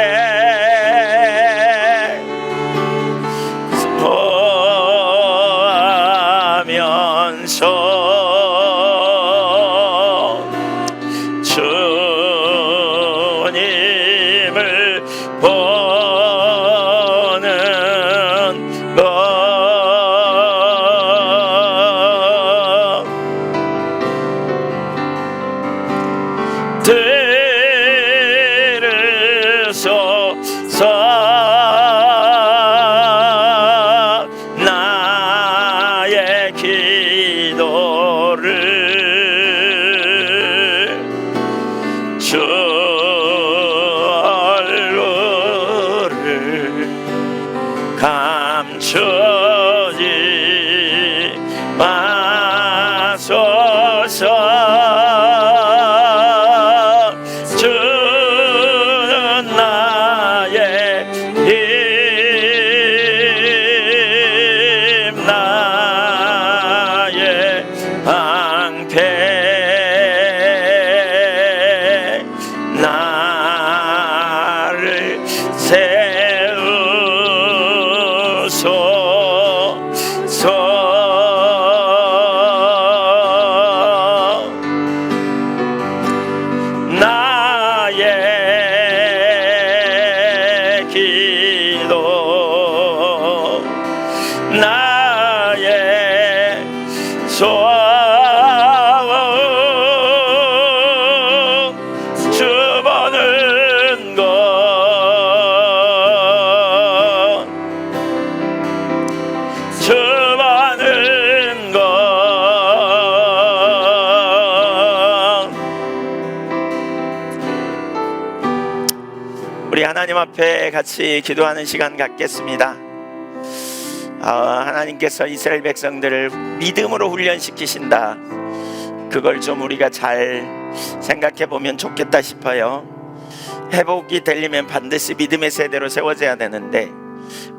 보면서 주님을 보는 것 들으소서. 나의 기도를 주 얼굴을 감추지 마소서. 주는 나의 힘 나의 방패 나를 세우소서. 나의 기도 나의 소원 주 보는 것 주 보는 것 우리 하나님 앞에 같이 기도하는 시간 갖겠습니다. 하나님께서 이스라엘 백성들을 믿음으로 훈련시키신다. 그걸 좀 우리가 잘 생각해 보면 좋겠다 싶어요. 회복이 되려면 반드시 믿음의 세대로 세워져야 되는데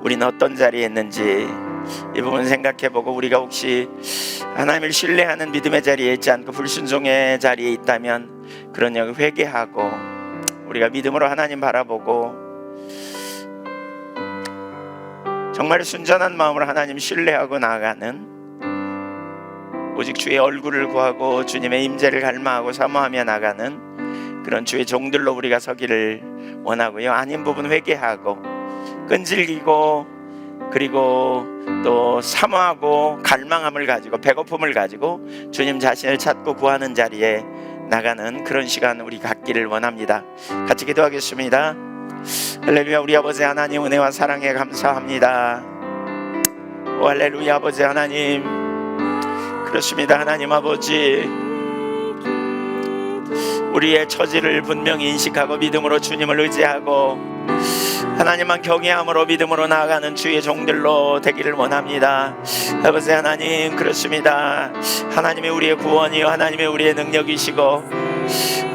우리는 어떤 자리에 있는지 이 부분 생각해 보고, 우리가 혹시 하나님을 신뢰하는 믿음의 자리에 있지 않고 불순종의 자리에 있다면 그런 영 회개하고 우리가 믿음으로 하나님 바라보고 정말 순전한 마음으로 하나님 신뢰하고 나아가는, 오직 주의 얼굴을 구하고 주님의 임재를 갈망하고 사모하며 나가는 그런 주의 종들로 우리가 서기를 원하고요. 아닌 부분 회개하고 끈질기고 그리고 또 사모하고 갈망함을 가지고 배고픔을 가지고 주님 자신을 찾고 구하는 자리에 나가는 그런 시간 우리 갖기를 원합니다. 같이 기도하겠습니다. 할렐루야. 우리 아버지 하나님 은혜와 사랑에 감사합니다. 오 할렐루야. 아버지 하나님, 그렇습니다. 하나님 아버지, 우리의 처지를 분명히 인식하고 믿음으로 주님을 의지하고 하나님만 경외함으로 믿음으로 나아가는 주의 종들로 되기를 원합니다. 아버지 하나님, 그렇습니다. 하나님이 우리의 구원이요 하나님이 우리의 능력이시고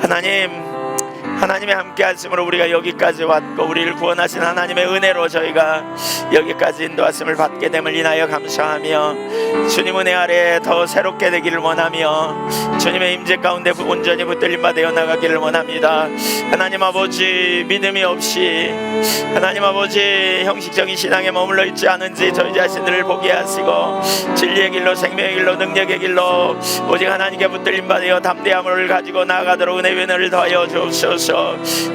하나님의 함께 하심으로 우리가 여기까지 왔고 우리를 구원하신 하나님의 은혜로 저희가 여기까지 인도하심을 받게 됨을 인하여 감사하며 주님 은혜 아래 더 새롭게 되기를 원하며 주님의 임재 가운데 온전히 붙들림 받아 나가기를 원합니다. 하나님 아버지, 믿음이 없이 하나님 아버지 형식적인 신앙에 머물러 있지 않은지 저희 자신들을 보게 하시고 진리의 길로 생명의 길로 능력의 길로 오직 하나님께 붙들림 받아 담대함을 가지고 나아가도록 은혜를 더하여 주옵소서.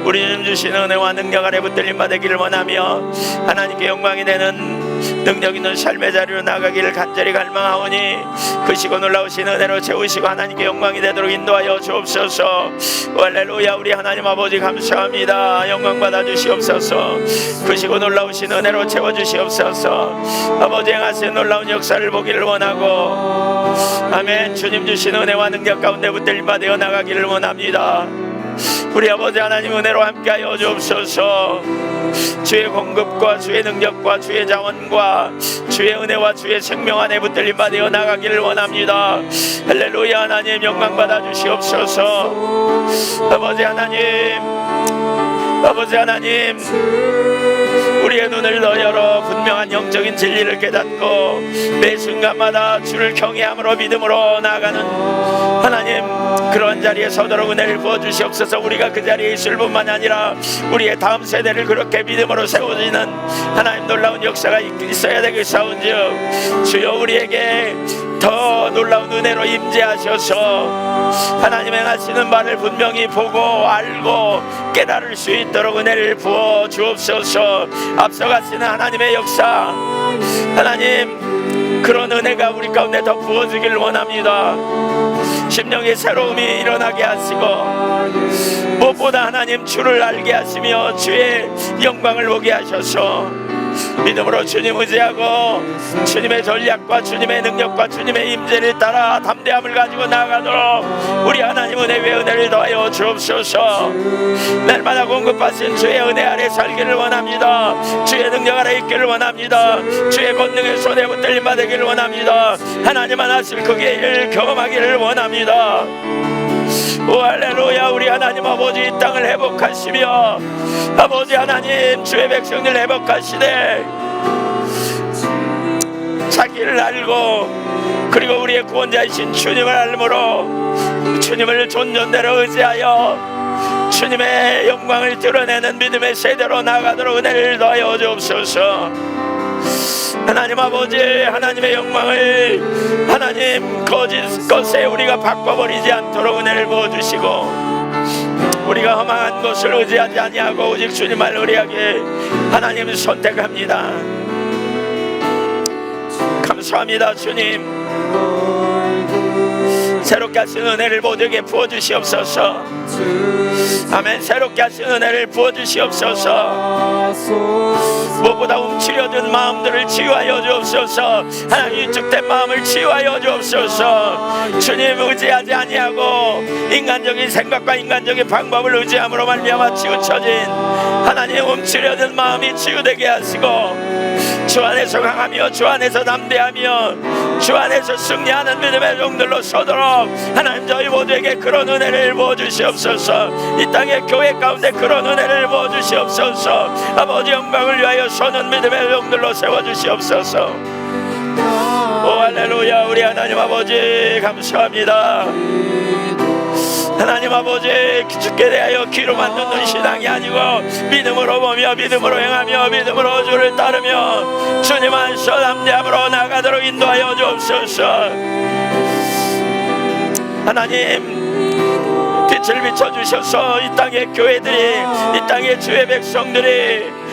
우리 주님 주시는 은혜와 능력 아래 붙들림 받기를 원하며 하나님께 영광이 되는 능력 있는 삶의 자리로 나가기를 간절히 갈망하오니 크시고 놀라우신 은혜로 채우시고 하나님께 영광이 되도록 인도하여 주옵소서. 할렐루야. 우리 하나님 아버지 감사합니다. 영광 받아 주시옵소서. 크시고 놀라우신 은혜로 채워 주시옵소서. 아버지 행하신 놀라운 역사를 보기를 원하고 아멘. 주님 주신 은혜와 능력 가운데 붙들림 받아 나가기를 원합니다. 우리 아버지 하나님 은혜로 함께하여 주옵소서. 주의 공급과 주의 능력과 주의 자원과 주의 은혜와 주의 생명 안에 붙들림 받아 나가기를 원합니다. 할렐루야. 하나님 영광 받아 주시옵소서. 아버지 하나님, 우리의 눈을 더 열어 분명한 영적인 진리를 깨닫고 매 순간마다 주를 경외함으로 믿음으로 나아가는 하나님 그러한 자리에 서도록 은혜를 부어주시옵소서. 우리가 그 자리에 있을 뿐만 아니라 우리의 다음 세대를 그렇게 믿음으로 세워지는 하나님 놀라운 역사가 있어야 되겠사온즉 주여 우리에게 더 놀라운 은혜로 임재하셔서 하나님 행하시는 바를 분명히 보고 알고 깨달을 수 있도록 은혜를 부어 주옵소서. 앞서가시는 하나님의 역사, 하나님 그런 은혜가 우리 가운데 더 부어지기를 원합니다. 심령의 새로움이 일어나게 하시고 무엇보다 하나님 주를 알게 하시며 주의 영광을 보게 하셔서 믿음으로 주님 의지하고 주님의 전략과 주님의 능력과 주님의 임재를 따라 담대함을 가지고 나아가도록 우리 하나님 은혜를 더하여 주옵소서. 날마다 공급하신 주의 은혜 아래 살기를 원합니다. 주의 능력 아래 있기를 원합니다. 주의 권능의 손에 붙들림 받기를 원합니다. 하나님만 하실 그 길을 경험하기를 원합니다. 오 할렐루야. 우리 하나님 아버지 이 땅을 회복하시며 아버지 하나님 주의 백성들 회복하시되 자기를 알고 그리고 우리의 구원자이신 주님을 알므로 주님을 존존대로 의지하여 주님의 영광을 드러내는 믿음의 세대로 나아가도록 은혜를 더하여 주옵소서. 하나님 아버지 하나님의 영광을 하나님 거짓 것에 우리가 바꿔버리지 않도록 은혜를 부어주시고 우리가 허망한 것을 의지하지 아니하고 오직 주님을 의뢰하게 하나님을 선택합니다. 감사합니다. 주님 새롭게 하신 은혜를 모두에게 부어주시옵소서. 아멘. 새롭게 하신 은혜를 부어주시옵소서. 무엇보다 움츠려든 마음들을 치유하여 주옵소서. 하나님 위축된 마음을 치유하여 주옵소서. 주님 의지하지 아니하고 인간적인 생각과 인간적인 방법을 의지함으로 말미암아 치우쳐진 하나님 움츠려든 마음이 치유되게 하시고 주 안에서 강하며 주 안에서 담대하며 주 안에서 승리하는 믿음의 종들로 서도록 하나님 저희 모두에게 그런 은혜를 부어주시옵소서. 이 땅의 교회 가운데 그런 은혜를 부어주시옵소서. 아버지 영광을 위하여 서는 믿음의 종들로 세워주시옵소서. 오 할렐루야. 우리 하나님 아버지 감사합니다. 하나님 아버지 주께 대하여 귀로만 듣는 신앙이 아니고 믿음으로 보며 믿음으로 행하며 믿음으로 주를 따르며 주님 안서 담대함으로 나가도록 인도하여 주옵소서. 하나님 빛을 비춰주셔서 이 땅의 교회들이 이 땅의 주의 백성들이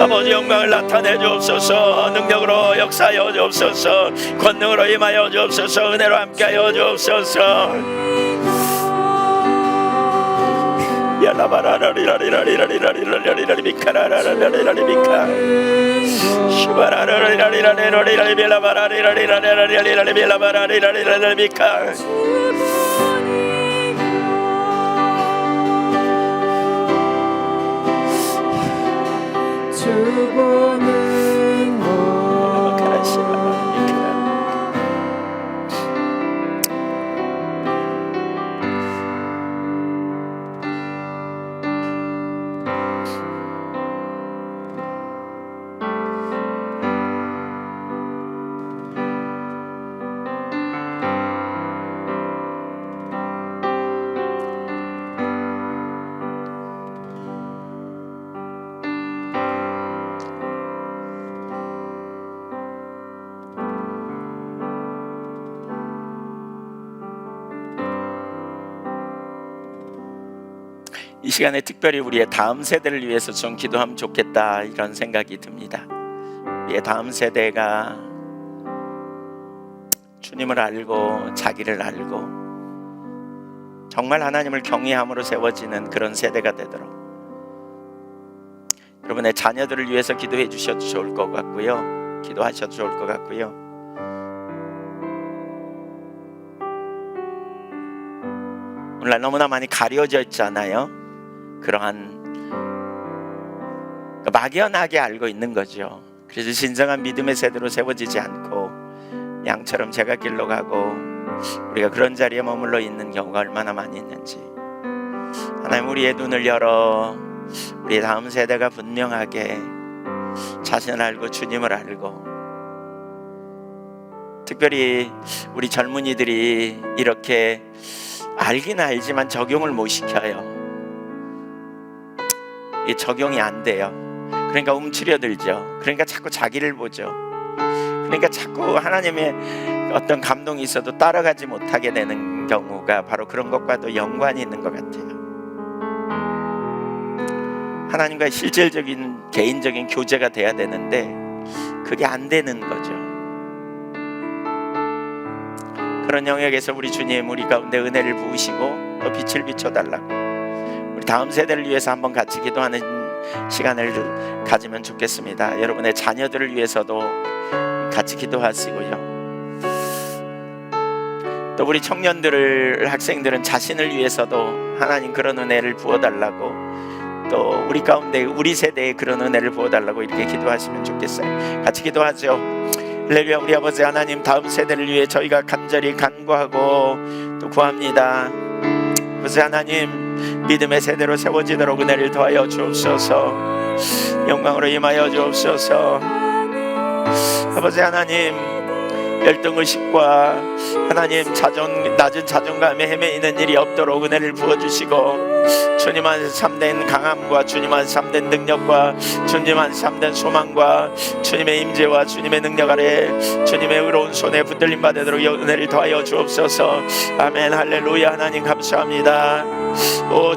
아버지 영광을 나타내 주옵소서. 능력으로 역사하여 주옵소서. 권능으로 임하여 주옵소서. 은혜로 함께하여 주옵소서. 이 시간에 특별히 우리의 다음 세대를 위해서 좀 기도하면 좋겠다, 이런 생각이 듭니다. 우리의 다음 세대가 주님을 알고 자기를 알고 정말 하나님을 경외함으로 세워지는 그런 세대가 되도록 여러분의 자녀들을 위해서 기도해 주셔도 좋을 것 같고요, 기도하셔도 좋을 것 같고요. 오늘날 너무나 많이 가려져 있잖아요. 그러한 막연하게 알고 있는 거죠. 그래서 진정한 믿음의 세대로 세워지지 않고 양처럼 제갓길로 가고 우리가 그런 자리에 머물러 있는 경우가 얼마나 많이 있는지, 하나님 우리의 눈을 열어 우리의 다음 세대가 분명하게 자신을 알고 주님을 알고, 특별히 우리 젊은이들이 이렇게 알긴 알지만 적용을 못 시켜요. 이 적용이 안 돼요. 그러니까 움츠려들죠. 그러니까 자꾸 자기를 보죠. 그러니까 자꾸 하나님의 어떤 감동이 있어도 따라가지 못하게 되는 경우가 바로 그런 것과도 연관이 있는 것 같아요. 하나님과의 실질적인 개인적인 교제가 돼야 되는데 그게 안 되는 거죠. 그런 영역에서 우리 주님 우리 가운데 은혜를 부으시고 또 빛을 비춰달라고 우리 다음 세대를 위해서 한번 같이 기도하는 시간을 가지면 좋겠습니다. 여러분의 자녀들을 위해서도 같이 기도하시고요. 또 우리 청년들을, 학생들은 자신을 위해서도 하나님 그런 은혜를 부어달라고, 또 우리 가운데 우리 세대에 그런 은혜를 부어달라고 이렇게 기도하시면 좋겠어요. 같이 기도하죠. 할렐루야. 우리 아버지 하나님, 다음 세대를 위해 저희가 간절히 간구하고 또 구합니다. 아버지 하나님, 믿음의 세대로 세워지도록 은혜를 더하여 주옵소서. 영광으로 임하여 주옵소서. 아버지 하나님, 열등의식과 하나님 낮은 자존감에 헤매이는 일이 없도록 은혜를 부어주시고, 주님 안에서 참된 강함과 주님 안에서 참된 능력과 주님 안에서 참된 소망과 주님의 임재와 주님의 능력 아래 주님의 의로운 손에 붙들림 받도록 은혜를 더하여 주옵소서. 아멘. 할렐루야. 하나님 감사합니다. 오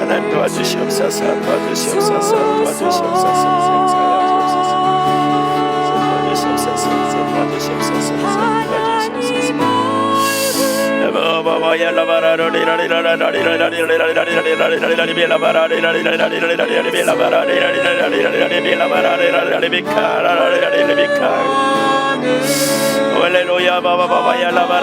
하나님 도와주시옵소서, 도와주시옵소서, 도와주시옵소서, 할렐루야 바바 바바 야라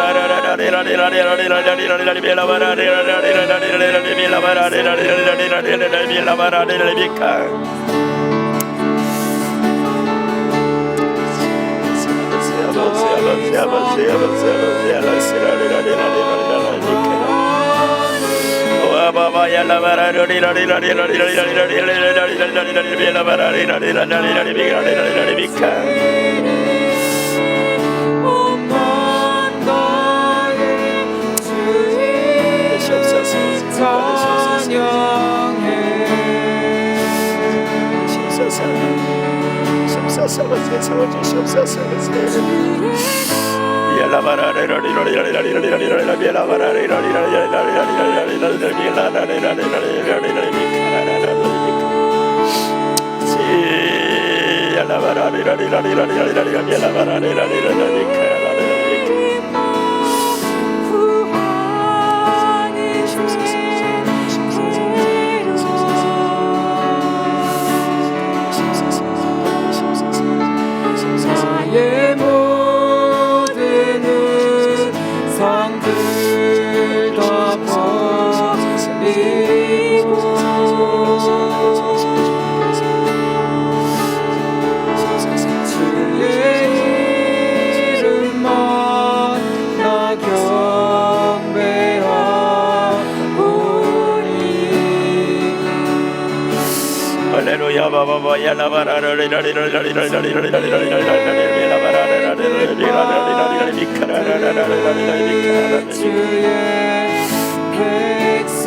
할렐루야 바바바 주의 백성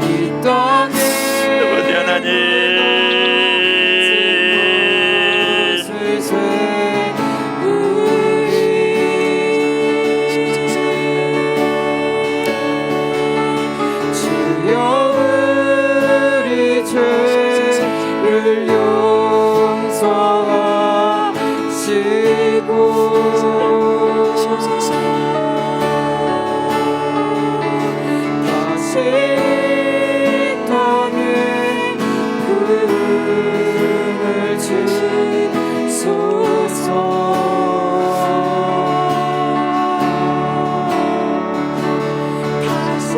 이 땅에 죄를 용서하시고 다시 땅에 부흥을 주소서 다시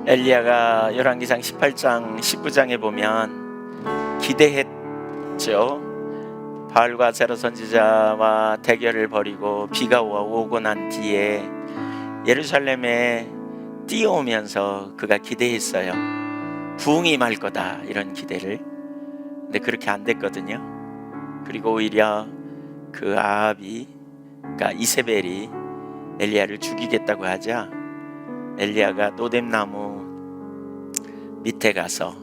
엘리야가 열왕기상 18장 19장에 보면 기대했죠. 바알과 세라 선지자와 대결을 벌이고 비가 오고 난 뒤에 예루살렘에 뛰어오면서 그가 기대했어요. 부흥이 임할 거다, 이런 기대를. 근데 그렇게 안 됐거든요. 그리고 오히려 그 아합이, 그러니까 이세벨이 엘리야를 죽이겠다고 하자 엘리야가 노뎀나무 밑에 가서,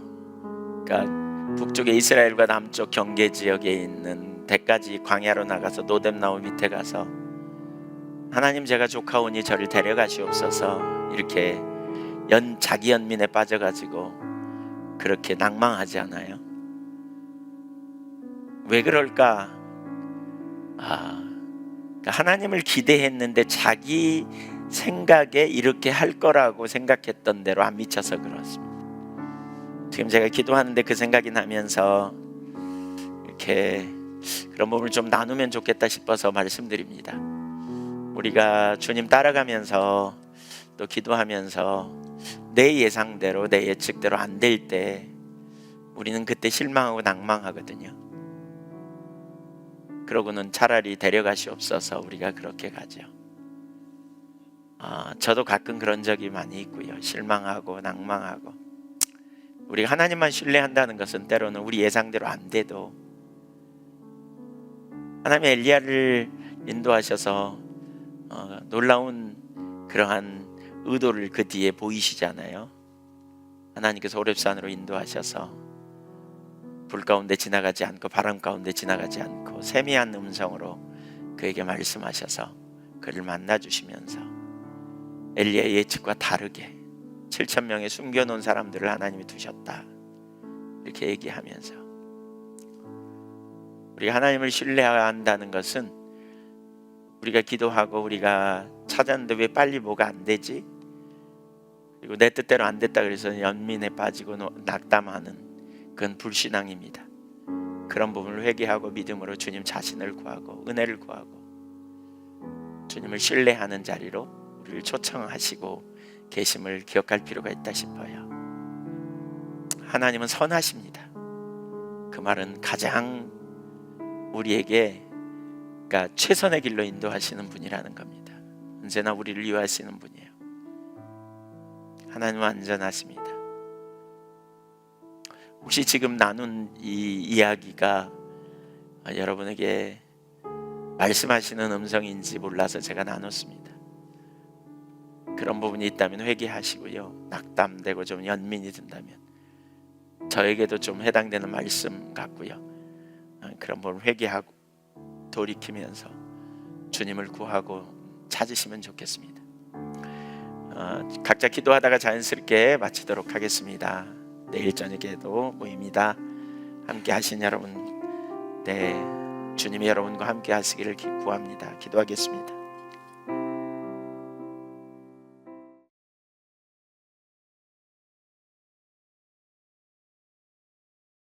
그러니까 북쪽의 이스라엘과 남쪽 경계 지역에 있는 대까지 광야로 나가서 노뎀나무 밑에 가서 하나님, 제가 조카오니 저를 데려가시옵소서, 이렇게 자기 연민에 빠져가지고 그렇게 낭망하지 않아요? 왜 그럴까? 그러니까 하나님을 기대했는데 자기 생각에 이렇게 할 거라고 생각했던 대로 안 미쳐서 그렇습니다. 지금 제가 기도하는데 그 생각이 나면서 이렇게 그런 부분을 좀 나누면 좋겠다 싶어서 말씀드립니다. 우리가 주님 따라가면서 또 기도하면서 내 예상대로, 내 예측대로 안 될 때 우리는 그때 실망하고 낭망하거든요. 그러고는 차라리 데려가시옵소서, 우리가 그렇게 가죠. 저도 가끔 그런 적이 많이 있고요. 실망하고 낭망하고. 우리가 하나님만 신뢰한다는 것은 때로는 우리 예상대로 안 돼도 하나님이 엘리야를 인도하셔서 놀라운 그러한 의도를 그 뒤에 보이시잖아요. 하나님께서 호렙산으로 인도하셔서 불 가운데 지나가지 않고 바람 가운데 지나가지 않고 세미한 음성으로 그에게 말씀하셔서 그를 만나주시면서 엘리야의 예측과 다르게 7천 명의 숨겨놓은 사람들을 하나님이 두셨다. 이렇게 얘기하면서 우리가 하나님을 신뢰한다는 것은 우리가 기도하고 우리가 찾았는데 왜 빨리 뭐가 안 되지? 그리고 내 뜻대로 안 됐다 그래서 연민에 빠지고 낙담하는 그건 불신앙입니다. 그런 부분을 회개하고 믿음으로 주님 자신을 구하고 은혜를 구하고 주님을 신뢰하는 자리로 우리를 초청하시고 계심을 기억할 필요가 있다 싶어요. 하나님은 선하십니다. 그 말은 가장 우리에게 그러니까 최선의 길로 인도하시는 분이라는 겁니다. 언제나 우리를 이해하시는 분이에요. 하나님은 안전하십니다. 혹시 지금 나눈 이 이야기가 여러분에게 말씀하시는 음성인지 몰라서 제가 나눴습니다. 그런 부분이 있다면 회개하시고요. 낙담되고 좀 연민이 든다면 저에게도 좀 해당되는 말씀 같고요. 그런 부분을 회개하고 돌이키면서 주님을 구하고 찾으시면 좋겠습니다. 각자 기도하다가 자연스럽게 마치도록 하겠습니다. 내일 저녁에도 모입니다. 함께 하신 여러분, 주님이 여러분과 함께 하시기를 구합니다. 기도하겠습니다.